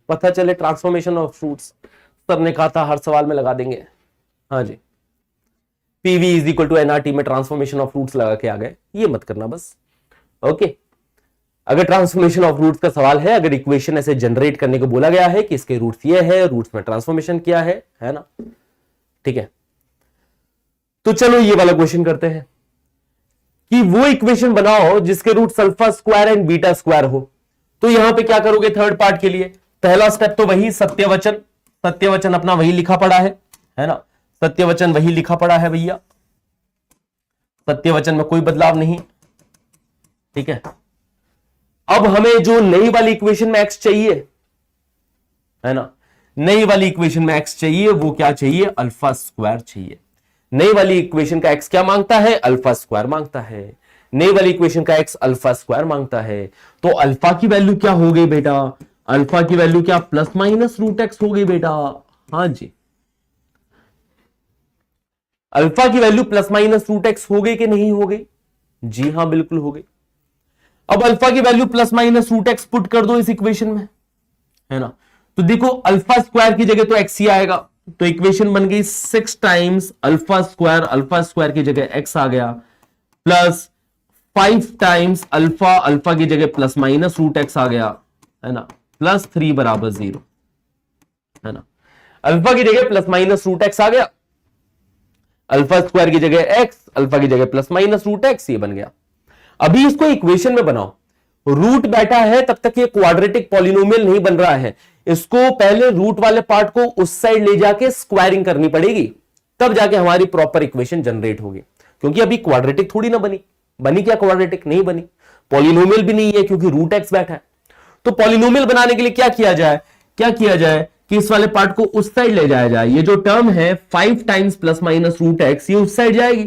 S1: पता चले ट्रांसफॉर्मेशन ऑफ फ्रूट्स सर ने कहा था हर सवाल में लगा देंगे। हाँ जी, PV is equal to NRT में ट्रांसफॉर्मेशन ऑफ फ्रूट्स लगा के आ गए, ये मत करना बस। ओके, अगर ट्रांसफॉर्मेशन ऑफ रूट्स का सवाल है, अगर इक्वेशन ऐसे जनरेट करने को बोला गया है कि इसके रूट्स ये है, रूट्स में ट्रांसफॉर्मेशन किया है ना, ठीक है। तो चलो ये वाला क्वेश्चन करते हैं कि वो इक्वेशन बनाओ जिसके roots alpha square and beta square हो। तो यहां पे क्या करोगे थर्ड पार्ट के लिए, पहला स्टेप तो वही सत्यवचन, सत्यवचन अपना वही लिखा पड़ा है ना, सत्यवचन वही लिखा पड़ा है भैया, सत्यवचन में कोई बदलाव नहीं, ठीक है। अब हमें जो नई वाली इक्वेशन में x चाहिए, है ना, नई वाली इक्वेशन में x चाहिए, वो क्या चाहिए, अल्फा स्क्वायर चाहिए। नई वाली इक्वेशन का x क्या मांगता है, अल्फा स्क्वायर मांगता है। नई वाली इक्वेशन का x अल्फा स्क्वायर मांगता है, तो अल्फा की वैल्यू क्या हो गई बेटा, अल्फा की वैल्यू क्या प्लस माइनस रूट एक्स हो गई बेटा। हाँ जी, अल्फा की value plus minus root x हो गई कि नहीं हो गई, जी हां बिल्कुल हो गई। अब अल्फा की value plus minus root x put कर दो इस इक्वेशन में, है ना, तो देखो अल्फा स्क्वायर की जगह तो एक्स ही आएगा, तो इक्वेशन बन गई 6 टाइम्स अल्फा स्क्वायर की जगह एक्स आ गया, प्लस 5 टाइम्स अल्फा की जगह प्लस माइनस रूट एक्स आ गया, है ना, प्लस 3 बराबर 0, है ना। अल्फा की जगह प्लस माइनस रूट एक्स आ गया, अल्फा स्क्वायर की जगह एक्स, अल्फा की जगह प्लस माइनस रूट एक्स, ये बन गया। अभी इसको इक्वेशन में बनाओ, रूट बैठा है तब तक ये क्वाड्रेटिक पॉलिनोमियल नहीं बन रहा है, इसको पहले रूट वाले पार्ट को उस साइड ले जाके स्क्वायरिंग करनी पड़ेगी, तब जाके हमारी प्रॉपर इक्वेशन जनरेट होगी। क्योंकि अभी क्वाड्रेटिक थोड़ी ना बनी क्या क्वाड्रेटिक, नहीं बनी, पॉलिनोमियल भी नहीं है क्योंकि रूट एक्स बैठा है। तो पॉलिनोमियल बनाने के लिए क्या किया जाए कि इस वाले पार्ट को उस साइड ले जाया जाए, ये जो टर्म है 5 times plus minus root x, ये उस साइड जाएगी,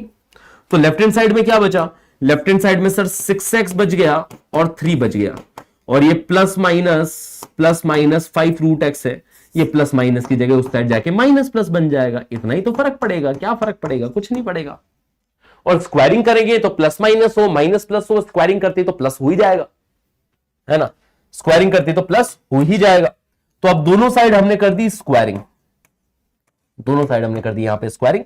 S1: तो लेफ्ट हैंड साइड में क्या बचा, लेफ्ट हैंड साइड में सर 6x बच गया और 3 बच गया, और ये प्लस माइनस 5 रूट एक्स है, ये प्लस माइनस की जगह उस साइड जाके माइनस प्लस बन जाएगा। इतना ही तो फर्क पड़ेगा, क्या फर्क पड़ेगा, कुछ नहीं पड़ेगा। और स्क्वायरिंग करेंगे तो प्लस माइनस हो, माइनस प्लस हो, स्क्वायरिंग करते तो प्लस हो ही जाएगा, है ना, स्क्वायरिंग करते तो प्लस हो ही जाएगा। तो अब दोनों साइड हमने कर दी स्क्वायरिंग, दोनों साइड हमने कर दी यहां पे स्क्वायरिंग।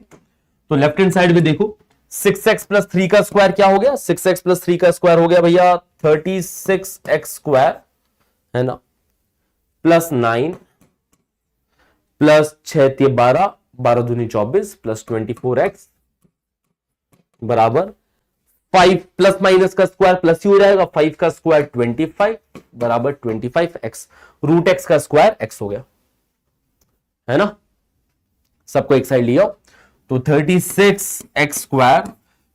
S1: तो लेफ्ट हैंड साइड में देखो 6x प्लस 3 का स्क्वायर क्या हो गया, 6x प्लस 3 का स्क्वायर हो गया भैया 36x स्क्वायर, है ना, प्लस 9 प्लस 6 12, 12 दूनी 24 प्लस 24x बराबर 5 प्लस माइनस का स्क्वायर प्लस ही हो जाएगा, 5 का स्क्वायर 25 बराबर 25x, रूट एक्स का स्क्वायर x हो गया, है ना। सबको एक साइड लिया तो 36x स्क्वायर,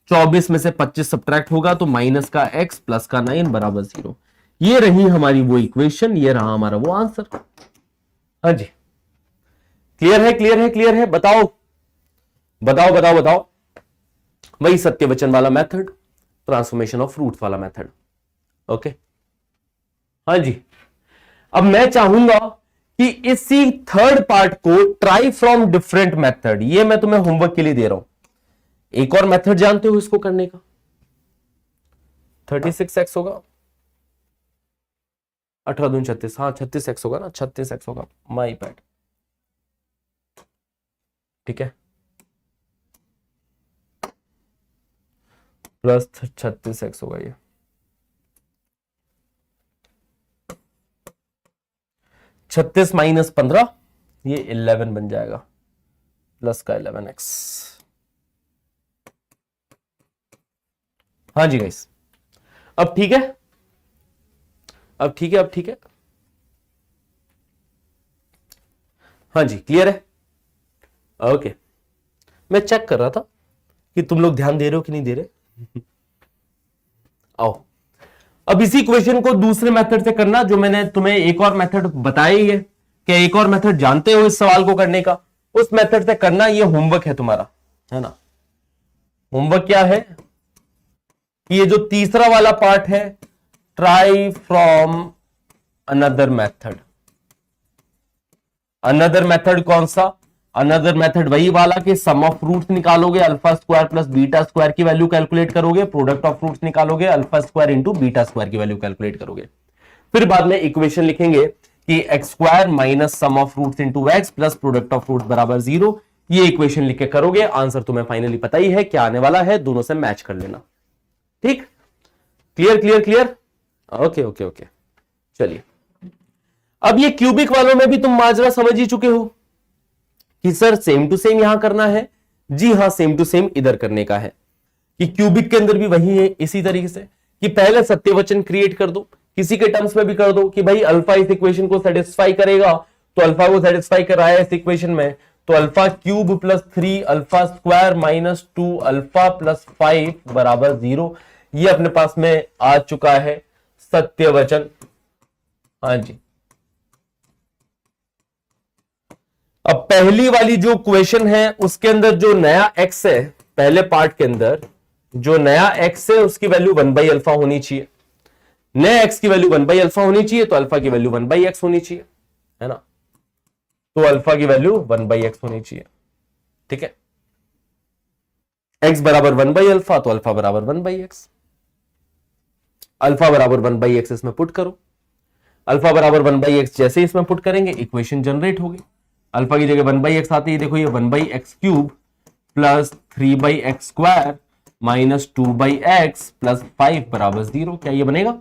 S1: 24 में से 25 सब्ट्रैक्ट होगा तो माइनस का x प्लस का 9 बराबर 0। ये रही हमारी वो इक्वेशन, ये रहा हमारा वो आंसर। हाँ जी, क्लियर है, क्लियर है, क्लियर है। बताओ बताओ बताओ बताओ। वही सत्यवचन वाला मेथड, ट्रांसफॉर्मेशन ऑफ रूट्स वाला मेथड। ओके, हाँ जी। अब मैं चाहूंगा कि इसी थर्ड पार्ट को ट्राई फ्रॉम डिफरेंट मेथड, ये मैं तुम्हें होमवर्क के लिए दे रहा हूं। एक और मेथड जानते हो इसको करने का? 36x होगा, 18 दूनी 36, हाँ 36x होगा ना, 36x होगा, माई पैड, ठीक है, प्लस 36x होगा ये, छत्तीस माइनस 15 ये 11 बन जाएगा, प्लस का 11x। हाँ जी गाइस, अब ठीक है, अब ठीक है, अब ठीक है। हाँ जी, क्लियर है। ओके, मैं चेक कर रहा था कि तुम लोग ध्यान दे रहे हो कि नहीं दे रहे। आओ, अब इसी क्वेश्चन को दूसरे मेथड से करना, जो मैंने तुम्हें एक और मेथड बताई है। क्या एक और मेथड जानते हो इस सवाल को करने का? उस मेथड से करना, ये होमवर्क है तुम्हारा, है ना। होमवर्क क्या है? ये जो तीसरा वाला पार्ट है, try from another method. Another method कौन सा? अनदर मेथड वही वाला कि सम ऑफ रूट्स निकालोगे, alpha square plus beta square की वैल्यू कैलकुलेट करोगे, प्रोडक्ट ऑफ रूट्स निकालोगे, alpha square into beta square की वैल्यू कैलकुलेट करोगे। फिर बाद में इक्वेशन लिखेंगे कि x square minus sum of roots into x plus product of roots बराबर 0। ये इक्वेशन लिख के करोगे, आंसर तुम्हें फाइनली पता ही है क्या आने वाला है, दोनों से मैच कर लेना। ठीक, clear clear clear. Okay okay okay, चलिए। अब ये क्यूबिक वालों में भी तुम माजरा समझ ही चुके हो कि सर सेम टू सेम यहां करना है। जी हां, सेम टू सेम इधर करने का है कि क्यूबिक के अंदर भी वही है, इसी तरीके से कि पहले सत्यवचन क्रिएट कर दो, किसी के टर्म्स में भी कर दो कि भाई अल्फा इस इक्वेशन को सेटिस्फाई करेगा, तो अल्फा को सेटिस्फाई कर रहा है इस इक्वेशन में, तो alpha cube plus 3 alpha square minus 2 alpha plus 5 बराबर 0। ये अपने पास में आ चुका है सत्यवचन। हाँ जी, अब पहली वाली जो क्वेश्चन है उसके अंदर जो नया x है, पहले पार्ट के अंदर जो नया x है उसकी वैल्यू 1 अल्फा होनी चाहिए। नए x की वैल्यू 1 अल्फा होनी चाहिए, तो अल्फा की वैल्यू 1x होनी चाहिए, है ना। तो अल्फा की वैल्यू 1x होनी चाहिए, ठीक है। x बराबर 1 अल्फा, तो अल्फा बराबर 1x, अल्फा बराबर 1x इसमें पुट करो। अल्फा बराबर 1x जैसे इसमें पुट करेंगे इक्वेशन जनरेट होगी। अल्फा की जगह 1x आती है, देखो ये 1x cube plus 3x square minus 2x plus 5 बराबर 0। क्या ये बनेगा?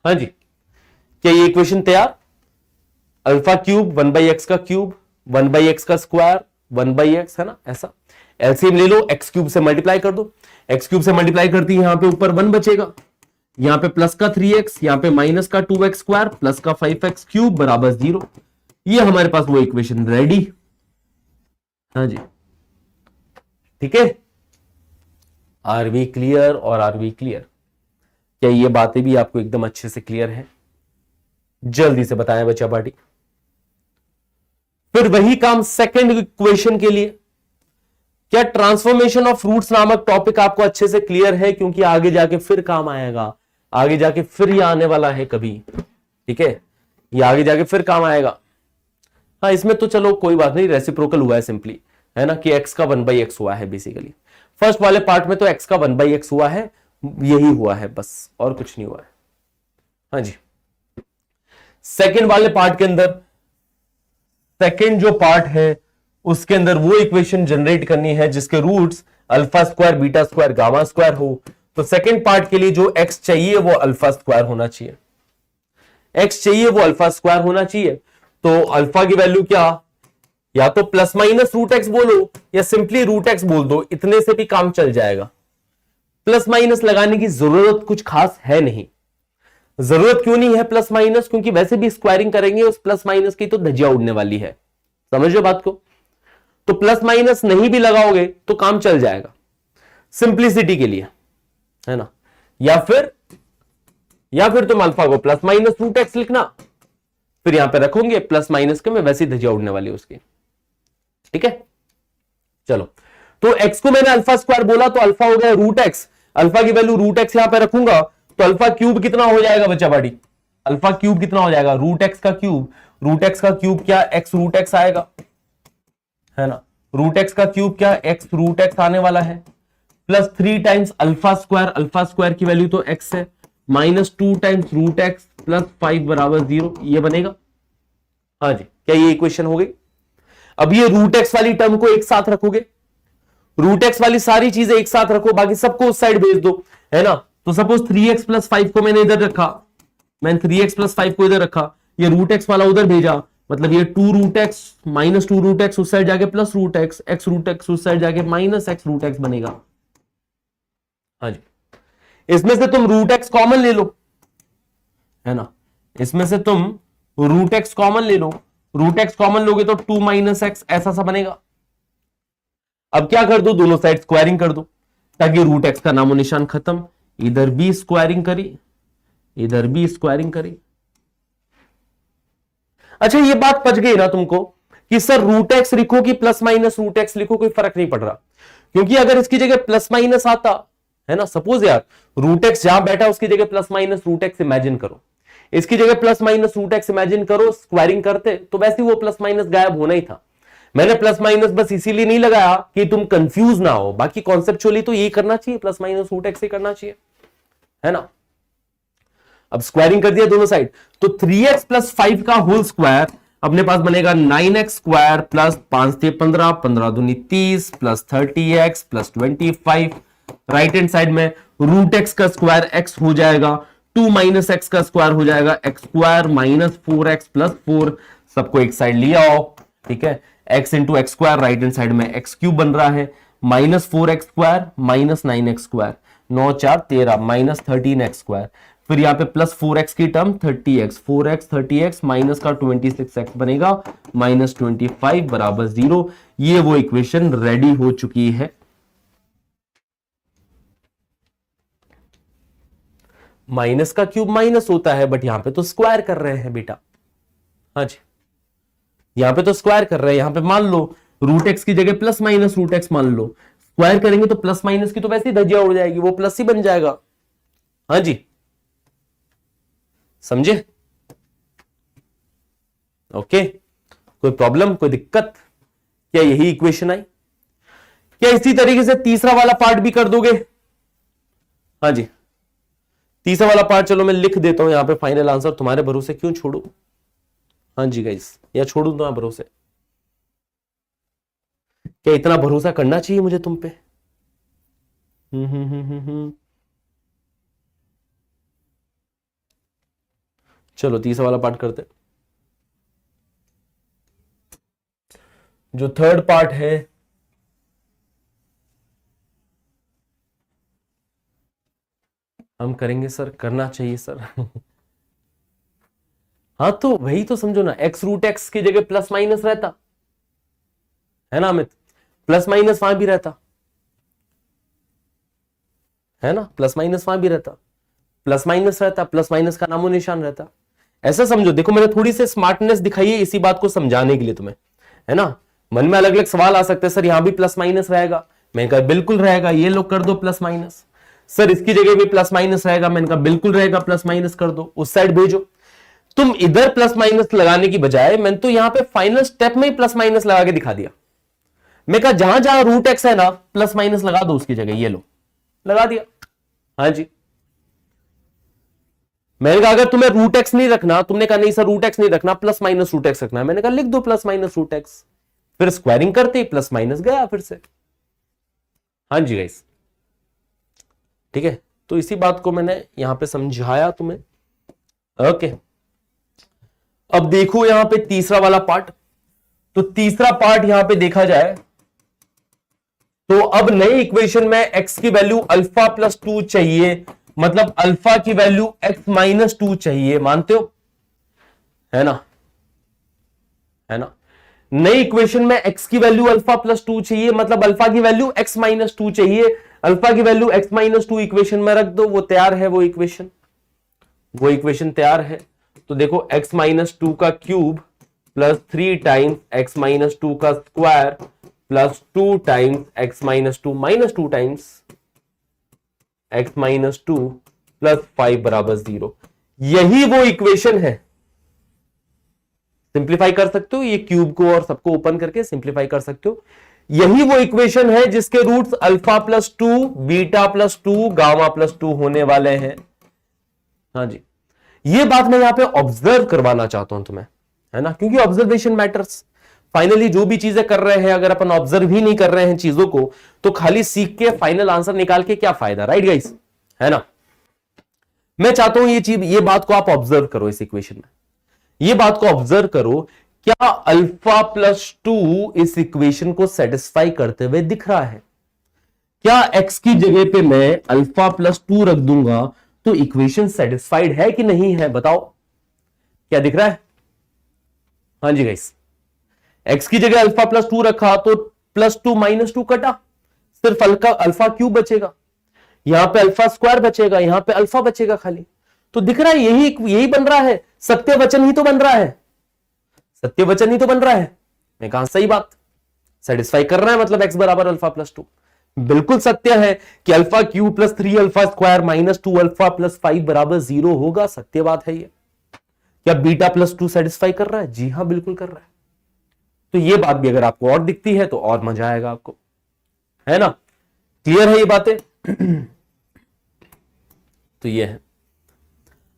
S1: हाँ जी, क्या ये इक्वेशन तैयार? अल्फा क्यूब 1x का क्यूब 1x का स्क्वायर 1x, है ना। ऐसा एलसीएम ले लो, x क्यूब से मल्टीप्लाई कर दो, x क्यूब से मल्टीप्लाई करती है, यहां पे ऊपर 1 बचेगा, यहां पे प्लस का 3x, यहां पे माइनस का 2x स्क्वायर प्लस का 5x क्यूब बराबर 0। ये हमारे पास वो इक्वेशन रेडी। हाँ जी, ठीक है। आर वी क्लियर और आर वी क्लियर? क्या ये बातें भी आपको एकदम अच्छे से क्लियर है? जल्दी से बताएं बच्चा पार्टी। फिर वही काम सेकंड इक्वेशन के लिए। क्या ट्रांसफॉर्मेशन ऑफ रूट्स नामक टॉपिक आपको अच्छे से क्लियर है? क्योंकि आगे जाके फिर काम आएगा, आगे जाके फिर ये आने वाला है कभी, ठीक है। ये आगे जाके फिर काम आएगा। हाँ, इसमें तो चलो कोई बात नहीं, रेसिप्रोकल हुआ है सिंपली, है ना, कि x का 1x हुआ है बेसिकली। फर्स्ट वाले पार्ट में तो x का 1x हुआ है, यही हुआ है बस, और कुछ नहीं हुआ है। हाँ जी, सेकंड वाले पार्ट के अंदर, सेकंड जो पार्ट है उसके अंदर वो इक्वेशन जनरेट करनी है जिसके roots alpha square beta square gamma square हो। तो सेकंड पार्ट के लिए जो x चाहिए वो अल्फा स्क्वायर होना चाहिए, x चाहिए वो अल्फा स्क्वायर होना चाहिए। तो अल्फा की वैल्यू क्या? या तो प्लस माइनस रूट एक्स बोलो या सिंपली रूट एक्स बोल दो, इतने से भी काम चल जाएगा। प्लस माइनस लगाने की जरूरत कुछ खास है नहीं। जरूरत क्यों नहीं है प्लस माइनस? क्योंकि वैसे भी स्क्वायरिंग करेंगे उस प्लस माइनस की तो धज्जियां उड़ने वाली है। समझो बात को? तो प्लस माइनस नहीं भी लगाओगे तो काम चल जाएगा सिंप्लिसिटी के लिए, है ना। या फिर तुम अल्फा को प्लस माइनस रूट एक्स लिखना, फिर यहां पे रखोगे प्लस माइनस के में वैसी धज्जियां उड़ने वाली उसकी। ठीक है, चलो। तो x को मैंने अल्फा स्क्वायर बोला तो अल्फा हो गया रूट एक्स, अल्फा की वैल्यू रूट एक्स यहां पे रखूंगा तो अल्फा क्यूब कितना हो जाएगा बच्चा बाड़ी? अल्फा क्यूब कितना हो जाएगा? रूट एक्स का क्यूब। रूट एक्स का क्यूब क्या? एक्स रूट एक्स आएगा, है ना। रूट एक्स का क्यूब क्या? एक्स रूट एक्स आने वाला है, प्लस 3 टाइम्स अल्फा स्क्वायर की वैल्यू तो एक्स है, minus 2 times root x plus 5 बराबर 0, ये बनेगा। हाँ जी, क्या ये इक्वेशन हो गई? अब ये रूट एक्स वाली टर्म को एक साथ रखोगे, रूट एक्स वाली सारी चीजें एक साथ रखो, बाकी सबको उस साइड भेज दो, है ना। तो सपोज 3x प्लस 5 को मैंने इधर रखा, मैंने 3x प्लस 5 को इधर रखा, ये रूट एक्स वाला उधर भेजा, मतलब ये 2 root x minus 2 root x उस साइड जाके plus root x, x root x उस साइड जाके माइनस एक्स रूट एक्स बनेगा। हाँ जी, इसमें से तुम रूट एक्स कॉमन ले लो, है ना। इसमें से तुम रूट एक्स कॉमन ले लो, रूट एक्स कॉमन लोगे तो 2 माइनस एक्स ऐसा सा बनेगा। अब क्या कर दो, दोनों साइड स्क्वायरिंग कर दो ताकि रूट एक्स का नामो निशान खत्म। इधर भी स्क्वायरिंग करी, इधर भी स्क्वायरिंग करी। अच्छा, ये बात पच गई ना तुमको कि सर रूट एक्स लिखो कि प्लस माइनस रूट एक्स लिखो, कोई फर्क नहीं पड़ रहा। क्योंकि अगर इसकी जगह प्लस माइनस आता, है ना, सपोज यार रूट एक्स जहां बैठा उसकी जगह plus minus root x imagine करो, इसकी जगह plus minus root x imagine करो, स्क्वायरिंग करते तो वैसे वो प्लस माइनस गायब होना ही था। मैंने प्लस माइनस बस इसीलिए नहीं लगाया कि तुम कंफ्यूज ना हो, बाकी कॉन्सेप्चुअली तो यही करना चाहिए, प्लस माइनस रूट एक्स ही करना चाहिए, है ना। अब स्क्वायरिंग कर दिया दोनों साइड, तो 3x प्लस 5 का होल स्क्वायर अपने पास बनेगा 9x स्क्वायर प्लस 5 से 15, 15 दूनी 30 plus 30x plus 25। Right hand side में रूट एक्स का स्क्वायर x हो जाएगा, 2 माइनस एक्स का स्क्वायर हो जाएगा x square minus 4x plus 4, सबको एक साइड लिया आओ, ठीक है। x into x square, right hand side में एक्स क्यूब बन रहा है, minus 4x square minus 9x square, 9 4 13 minus 13x square, फिर यहां पे प्लस 4x की term 30x, 4x 30x minus का 26x बनेगा, माइनस 25 बराबर 0। ये वो इक्वेशन रेडी हो चुकी है। माइनस का क्यूब माइनस होता है, बट यहां पे तो स्क्वायर कर रहे हैं बेटा। हाँ जी, यहां पे तो स्क्वायर कर रहे हैं, यहां पे मान लो रूट एक्स की जगह प्लस माइनस रूट एक्स मान लो, स्क्वायर करेंगे तो प्लस माइनस की तो वैसे ही धज्जियां उड़ जाएगी, वो प्लस ही बन जाएगा। हाँ जी, समझे? ओके, कोई प्रॉब्लम, कोई दिक्कत? क्या यही इक्वेशन आई? क्या इसी तरीके से तीसरा वाला पार्ट भी कर दोगे? हाँ जी, तीसरा वाला पार्ट चलो मैं लिख देता हूं यहां पे, फाइनल आंसर तुम्हारे भरोसे क्यों छोड़ू। हाँ जी गाइस, या छोड़ू तुम्हारे भरोसे? क्या इतना भरोसा करना चाहिए मुझे तुम पे? चलो तीसरा वाला पार्ट करते। जो थर्ड पार्ट है, हम करेंगे सर, करना चाहिए सर। हाँ तो वही तो समझो ना, एक्स रूट एक्स की जगह प्लस माइनस रहता, है ना अमित, प्लस माइनस वहां भी रहता, है ना, प्लस माइनस वहां भी रहता, प्लस माइनस रहता, प्लस माइनस का नामो निशान रहता। ऐसा समझो, देखो मैंने थोड़ी सी स्मार्टनेस दिखाई है इसी बात को समझाने के लिए तुम्हें, है ना। मन में अलग अलग सवाल आ सकते हैं, सर यहां भी प्लस माइनस रहेगा, मैंने कहा बिल्कुल रहेगा, ये लोग कर दो प्लस माइनस। सर इसकी जगह भी प्लस माइनस रहेगा, मैंने कहा बिल्कुल रहेगा, प्लस माइनस कर दो, उस साइड भेजो। तुम इधर प्लस माइनस लगाने की बजाय मैंने तो यहां पे फाइनल स्टेप में ही प्लस माइनस लगा के दिखा दिया। मैं कहा जहां जहां रूट एक्स है ना, प्लस माइनस लगा दो उसकी जगह, ये लो लगा दिया। हाँ जी, मैंने कहा अगर तुम्हें रूट एक्स नहीं रखना, तुमने कहा नहीं सर रूट एक्स नहीं रखना, प्लस माइनस रूट एक्स रखना है, मैंने कहा लिख दो प्लस माइनस रूट एक्स, फिर स्क्वायरिंग करते ही प्लस माइनस गया फिर से। हाँ जी गाइस, ठीक है, तो इसी बात को मैंने यहां पे समझाया तुम्हें। ओके, अब देखो यहां पे तीसरा वाला पार्ट, तो तीसरा पार्ट यहां पे देखा जाए तो अब नई इक्वेशन में x की वैल्यू अल्फा प्लस 2 चाहिए, मतलब अल्फा की वैल्यू x माइनस 2 चाहिए, मानते हो? है ना, है ना। नई इक्वेशन में x की वैल्यू अल्फा प्लस 2 चाहिए, मतलब अल्फा की वैल्यू x माइनस 2 चाहिए। अल्फा की वैल्यू x माइनस 2 इक्वेशन में रख दो, वो तैयार है, वो इक्वेशन तैयार है। तो देखो x माइनस 2 का cube plus 3 times x minus 2 का square plus 2 times x minus 2 minus 2 times x minus 2 plus 5 बराबर 0। यही वो इक्वेशन है, सिंप्लीफाई कर सकते हो, ये क्यूब को और सबको ओपन करके सिंप्लीफाई कर सकते हो। यही वो इक्वेशन है जिसके roots alpha plus 2, beta plus 2, gamma plus 2 होने वाले हैं। हाँ जी, ये बात मैं यहां पे ऑब्जर्व करवाना चाहता हूं तुम्हें, है ना, क्योंकि ऑब्जर्वेशन मैटर्स। फाइनली जो भी चीजें कर रहे हैं, अगर अपन ऑब्जर्व ही नहीं कर रहे हैं चीजों को, तो खाली सीख के फाइनल आंसर निकाल के क्या फायदा, राइट गाइस? है ना। मैं चाहता हूं ये बात को आप ऑब्जर्व करो, इस इक्वेशन में ये बात को ऑब्जर्व करो, क्या अल्फा प्लस 2 इस इक्वेशन को सेटिस्फाई करते हुए दिख रहा है? क्या x की जगह पे मैं अल्फा प्लस 2 रख दूंगा तो इक्वेशन सेटिस्फाइड है कि नहीं है, बताओ, क्या दिख रहा है? हाँ जी गाइस, x की जगह अल्फा प्लस 2 रखा तो प्लस 2 माइनस 2 कटा, सिर्फ अल्फा क्यूब बचेगा, यहां पे अल्फा स्क्वायर बचेगा, यहां पे अल्फा बचेगा खाली। तो दिख रहा है यही बन रहा है, सत्य वचन ही तो बन रहा है, सत्य वचन ही तो बन रहा है। मैं कहा सही बात, सेटिस्फाई कर रहा है, मतलब x बराबर अल्फा प्लस 2। बिल्कुल सत्य है कि alpha cube plus 3 alpha square minus 2 alpha plus 5 बराबर 0 होगा, सत्य बात है ये। क्या बीटा प्लस 2 सेटिस्फाई कर रहा है? जी हां, बिल्कुल कर रहा है। तो ये बात भी अगर आपको और दिखती है तो और मजा आएगा आपको, है ना। क्लियर है ये बातें? तो ये है।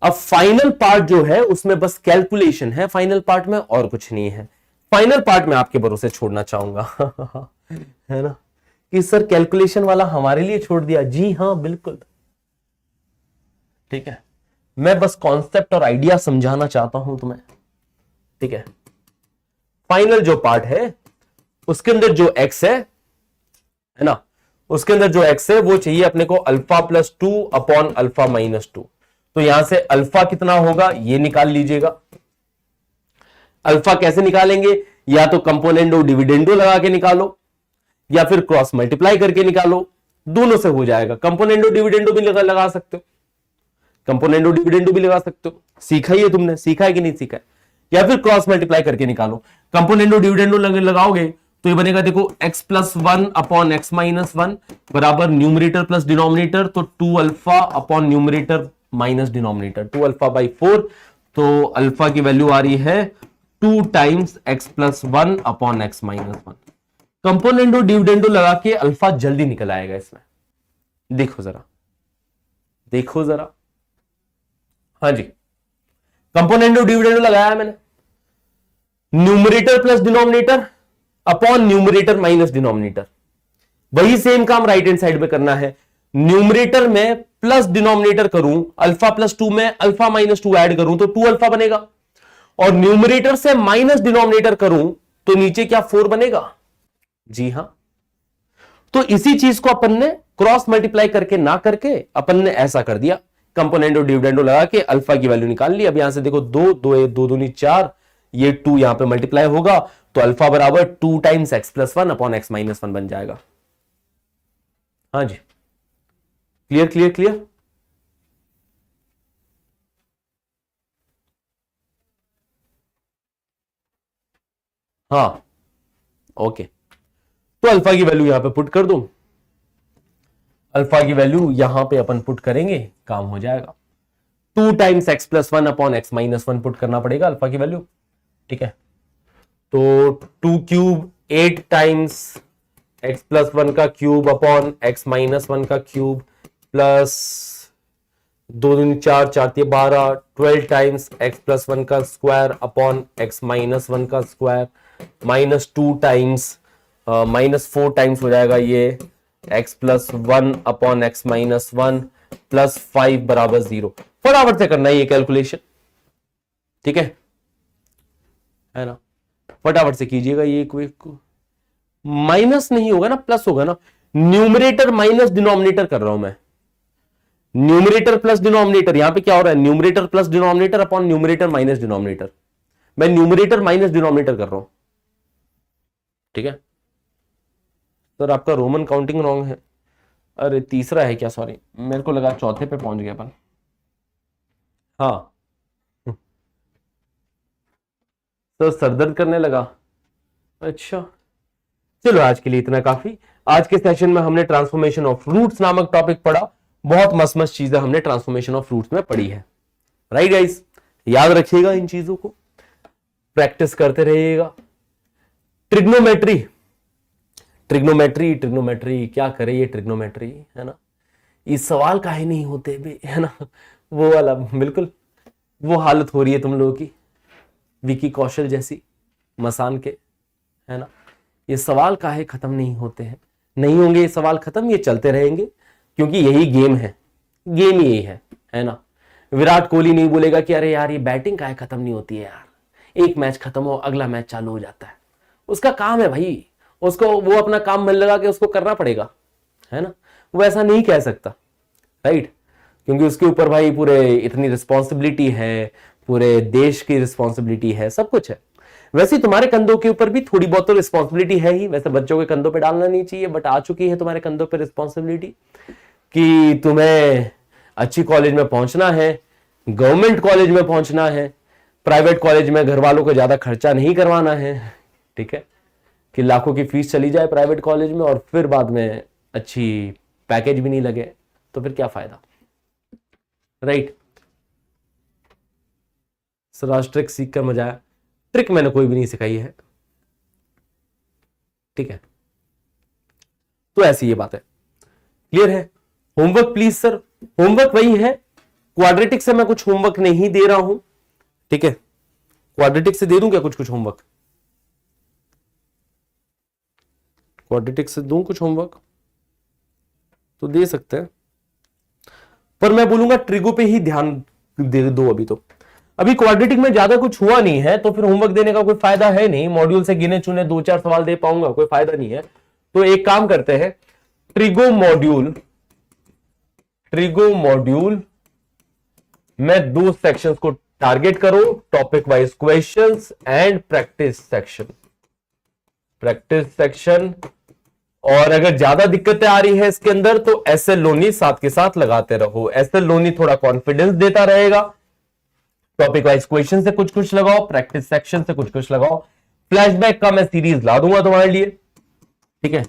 S1: अब फाइनल पार्ट जो है उसमें बस कैलकुलेशन है, फाइनल पार्ट में और कुछ नहीं है। फाइनल पार्ट में आपके भरोसे छोड़ना चाहूंगा है ना, कि सर कैलकुलेशन वाला हमारे लिए छोड़ दिया। जी हां, बिल्कुल ठीक है, मैं बस कॉन्सेप्ट और आइडिया समझाना चाहता हूं तुम्हें, ठीक है। फाइनल जो पार्ट है उसके अंदर जो x है ना, उसके अंदर जो x है वो चाहिए अपने को alpha plus 2 upon alpha minus 2। तो यहां से अल्फा कितना होगा ये निकाल लीजिएगा। अल्फा कैसे निकालेंगे? या तो कंपोनेंडो डिविडेंडो लगा के निकालो या फिर क्रॉस मल्टीप्लाई करके निकालो, दोनों से हो जाएगा। कंपोनेंडो डिविडेंडो भी लगा सकते हो, कंपोनेंडो डिविडेंडो भी लगा सकते हो, सीखा ही है तुमने, सीखा है कि नहीं सीखा है? या फिर क्रॉस मल्टीप्लाई करके निकालो। कंपोनेंडो डिविडेंडो लगाओगे तो ये बनेगा, देखो x plus 1 upon x minus 1 बराबर न्यूमरेटर प्लस डिनोमिनेटर, तो 2 alpha upon numerator minus denominator, 2 alpha by 4। तो अल्फा की वैल्यू आ रही है 2 times x plus 1 upon x minus 1। Componendo dividendo लगा के अल्फा जल्दी निकल आएगा इसमें, देखो जरा, देखो जरा। हाँ जी, कंपोनेंडो डिविडेंडो लगाया मैंने, numerator plus denominator upon numerator minus denominator. वही सेम काम राइट हैंड साइड में करना है। न्यूमरेटर में प्लस डिनोमिनेटर करूं, अल्फा प्लस 2 में अल्फा माइनस 2 ऐड करूं तो 2 अल्फा बनेगा, और न्यूमरेटर से माइनस डिनोमिनेटर करूं तो नीचे क्या 4 बनेगा। जी हां, तो इसी चीज को अपन ने क्रॉस मल्टीप्लाई करके ना करके अपन ने ऐसा कर दिया, कंपोनेंडो डिविडेंडो लगा के अल्फा की वैल्यू निकाल ली। अब यहां से देखो 2 2 2 दूनी 4, ये 2 यहां पे मल्टीप्लाई होगा तो अल्फा बराबर 2 times x plus 1 upon x minus 1 बन जाएगा। हाँ जी, क्लियर क्लियर क्लियर। हाँ ओके, तो अल्फा की वैल्यू यहां पे पुट कर दो, अल्फा की वैल्यू यहां पे अपन पुट करेंगे, काम हो जाएगा। 2 times x plus 1 upon x minus 1 put करना पड़ेगा अल्फा की वैल्यू, ठीक है। तो 2 क्यूब 8 टाइम्स एक्स प्लस 1 का क्यूब अपॉन एक्स माइनस 1 का क्यूब प्लस 2 दूनी 4 4 12, 12 टाइम्स एक्स प्लस 1 का स्क्वायर अपॉन एक्स माइनस 1 का square minus 2 times minus 4 times हो जाएगा ये x plus 1 upon x minus 1 plus 5 बराबर 0। फटाफट से करना है ये कैलकुलेशन, ठीक है ना। फटाफट से कीजिएगा। ये कोई माइनस नहीं होगा ना, प्लस होगा ना। न्यूमरेटर माइनस डिनोमिनेटर कर रहा हूं मैं, न्यूमरेटर प्लस डिनोमिनेटर। यहां पे क्या हो रहा है, numerator plus denominator upon numerator minus denominator. मैं न्यूमरेटर माइनस डिनोमिनेटर कर रहा हूं, ठीक है सर। आपका रोमन काउंटिंग रॉन्ग है। अरे तीसरा है क्या, सॉरी, मेरे को लगा चौथे पे पहुंच गया अपन। हाँ तो सरदर्द करने लगा। अच्छा चलो, आज के लिए इतना काफी। आज के सेशन में हमने ट्रांसफॉर्मेशन ऑफ फ्रूट्स नामक टॉपिक पढ़ा। बहुत मस्त मस्त चीजें हमने ट्रांसफॉर्मेशन ऑफ फ्रूट्स में पढ़ी है। राइट गाइस, याद रखिएगा इन चीजों को, प्रैक्टिस करते रहिएगा। ट्रिग्नोमेट्री, ट्रिग्नोमेट्री ट्रिग्नोमेट्री क्या करे ये ट्रिग्नोमेट्री, है ना। ये सवाल काहे नहीं होते बे, है ना, वो वाला बिल्कुल वो हालत हो रही है तुम लोगों की, विकी कौशल जैसी मसान के, है ना। ये सवाल काहे खत्म नहीं होते हैं, नहीं होंगे ये सवाल खत्म, ये चलते रहेंगे, क्योंकि यही गेम है, गेम यही है ना। विराट कोहली नहीं बोलेगा कि अरे यार ये बैटिंग काहे खत्म नहीं होती है यार, एक मैच खत्म हो अगला मैच चालू हो जाता है। उसका काम है भाई, उसको वो अपना काम मन लगा के उसको करना पड़ेगा, है ना। वो ऐसा नहीं कह सकता, राइट, क्योंकि उसके ऊपर भाई पूरे इतनी रिस्पॉन्सिबिलिटी है, पूरे देश की रिस्पॉन्सिबिलिटी है, सब कुछ है। वैसे तुम्हारे कंधों के ऊपर भी थोड़ी बहुत तो रिस्पॉन्सिबिलिटी है ही, वैसे बच्चों के कंधों पे डालना नहीं चाहिए, बट आ चुकी है तुम्हारे कंधों पे रिस्पॉन्सिबिलिटी कि तुम्हें अच्छी कॉलेज में पहुंचना है, गवर्नमेंट कॉलेज में पहुंचना है, प्राइवेट कॉलेज में घर वालों को ज्यादा खर्चा नहीं करवाना है, ठीक है, कि लाखों की फीस चली जाए प्राइवेट कॉलेज में और फिर बाद में अच्छी पैकेज भी नहीं लगे, तो फिर क्या फायदा, राइट। सर आज ट्रिक सीख कर मजा आया। ट्रिक मैंने कोई भी नहीं सिखाई है, ठीक है, तो ऐसी ये बात है, क्लियर है। होमवर्क प्लीज सर, होमवर्क वही है, क्वाड्रेटिक से मैं कुछ होमवर्क नहीं दे रहा हूं, ठीक है, क्वाड्रेटिक से दे दूं क्या कुछ होमवर्क, क्वाड्रेटिक से दूं कुछ होमवर्क तो दे सकते हैं, पर मैं बोलूंगा ट्रिगो पे ही ध्यान दे दो। अभी क्वाड्रेटिक में ज्यादा कुछ हुआ नहीं है, तो फिर होमवर्क देने का कोई फायदा है नहीं, मॉड्यूल से गिने चुने 2-4 सवाल दे पाऊंगा, कोई फायदा नहीं है। तो एक काम करते हैं, ट्रिगो मॉड्यूल में 2 सेक्शंस को टारगेट करो, topic wise questions and practice section. और अगर ज्यादा दिक्कतें आ रही है इसके अंदर तो एसएल लोनी साथ के साथ लगाते रहो, एसएल लोनी थोड़ा कॉन्फिडेंस देता रहेगा। टॉपिक वाइज क्वेश्चन से कुछ लगाओ, प्रैक्टिस सेक्शन से कुछ लगाओ। फ्लैशबैक का मैं सीरीज ला दूंगा तुम्हारे लिए, ठीक है,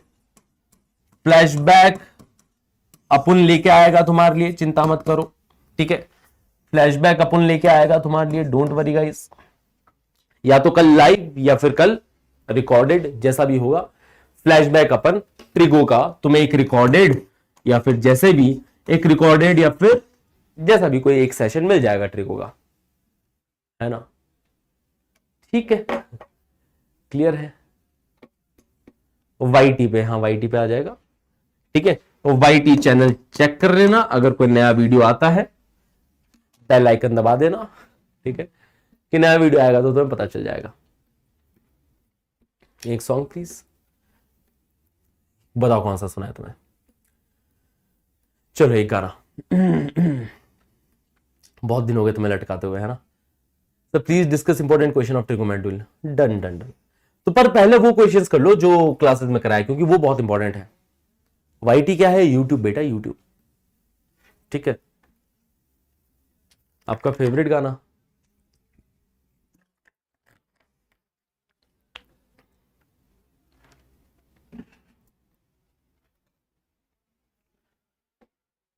S1: फ्लैशबैक अपन लेके आएगा तुम्हारे लिए, चिंता मत करो, ठीक है, फ्लैशबैक अपन लेके आएगा तुम्हारे लिए, डोंट वरी गाइस। या तो कल लाइव या फिर कल रिकॉर्डेड, जैसा भी होगा, फ्लैशबैक अपन ट्रिगो का तुम्हें एक रिकॉर्डेड या फिर जैसे भी एक रिकॉर्डेड या फिर जैसा भी कोई एक सेशन मिल जाएगा ट्रिगो का, है ना, ठीक है, क्लियर है। वाईटी पे, हाँ वाईटी पे आ जाएगा, ठीक है। वाईटी चैनल चेक कर लेना, अगर कोई नया वीडियो आता है बेल आइकन दबा देना, ठीक है, कि नया वीडियो आएगा तो तुम्हें पता चल जाएगा। एक सॉन्ग प्लीज, बताओ कौन सा सुना है तुम्हें। चलो एक गाना बहुत दिन हो गए तुम्हें लटकाते हुए, है ना। तो please discuss important question of trigonometry. Done done done. तो पर पहले वो क्वेश्चंस कर लो जो क्लासेस में कराए, क्योंकि वो बहुत इंपॉर्टेंट है। वाईटी क्या है, यूट्यूब बेटा, यूट्यूब, ठीक है। आपका फेवरेट गाना,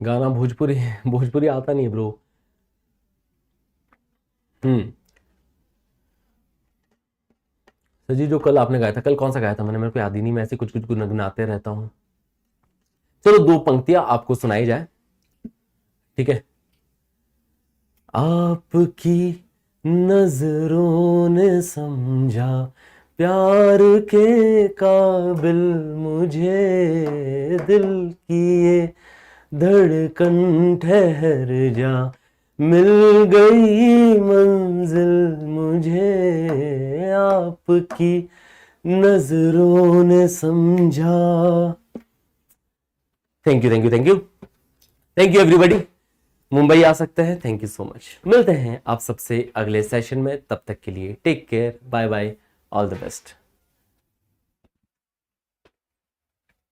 S1: गाना भोजपुरी, भोजपुरी आता नहीं है ब्रो। सर जी जो कल आपने गाया था, कल कौन सा गाया था मैंने, मेरे को याद ही नहीं, मैं ऐसे कुछ गुनगुनाते रहता हूं। चलो 2 पंक्तियां आपको सुनाई जाए, ठीक है। आपकी नजरों ने समझा प्यार के काबिल मुझे, दिल की ये धड़कन ठहर जा मिल गई मंजिल मुझे आपकी नजरों ने समझा। Thank you thank you thank you thank you everybody. Mumbai आ सकते हैं। Thank you so much. मिलते हैं आप सबसे अगले सेशन में, तब तक के लिए take care, bye bye, all the best.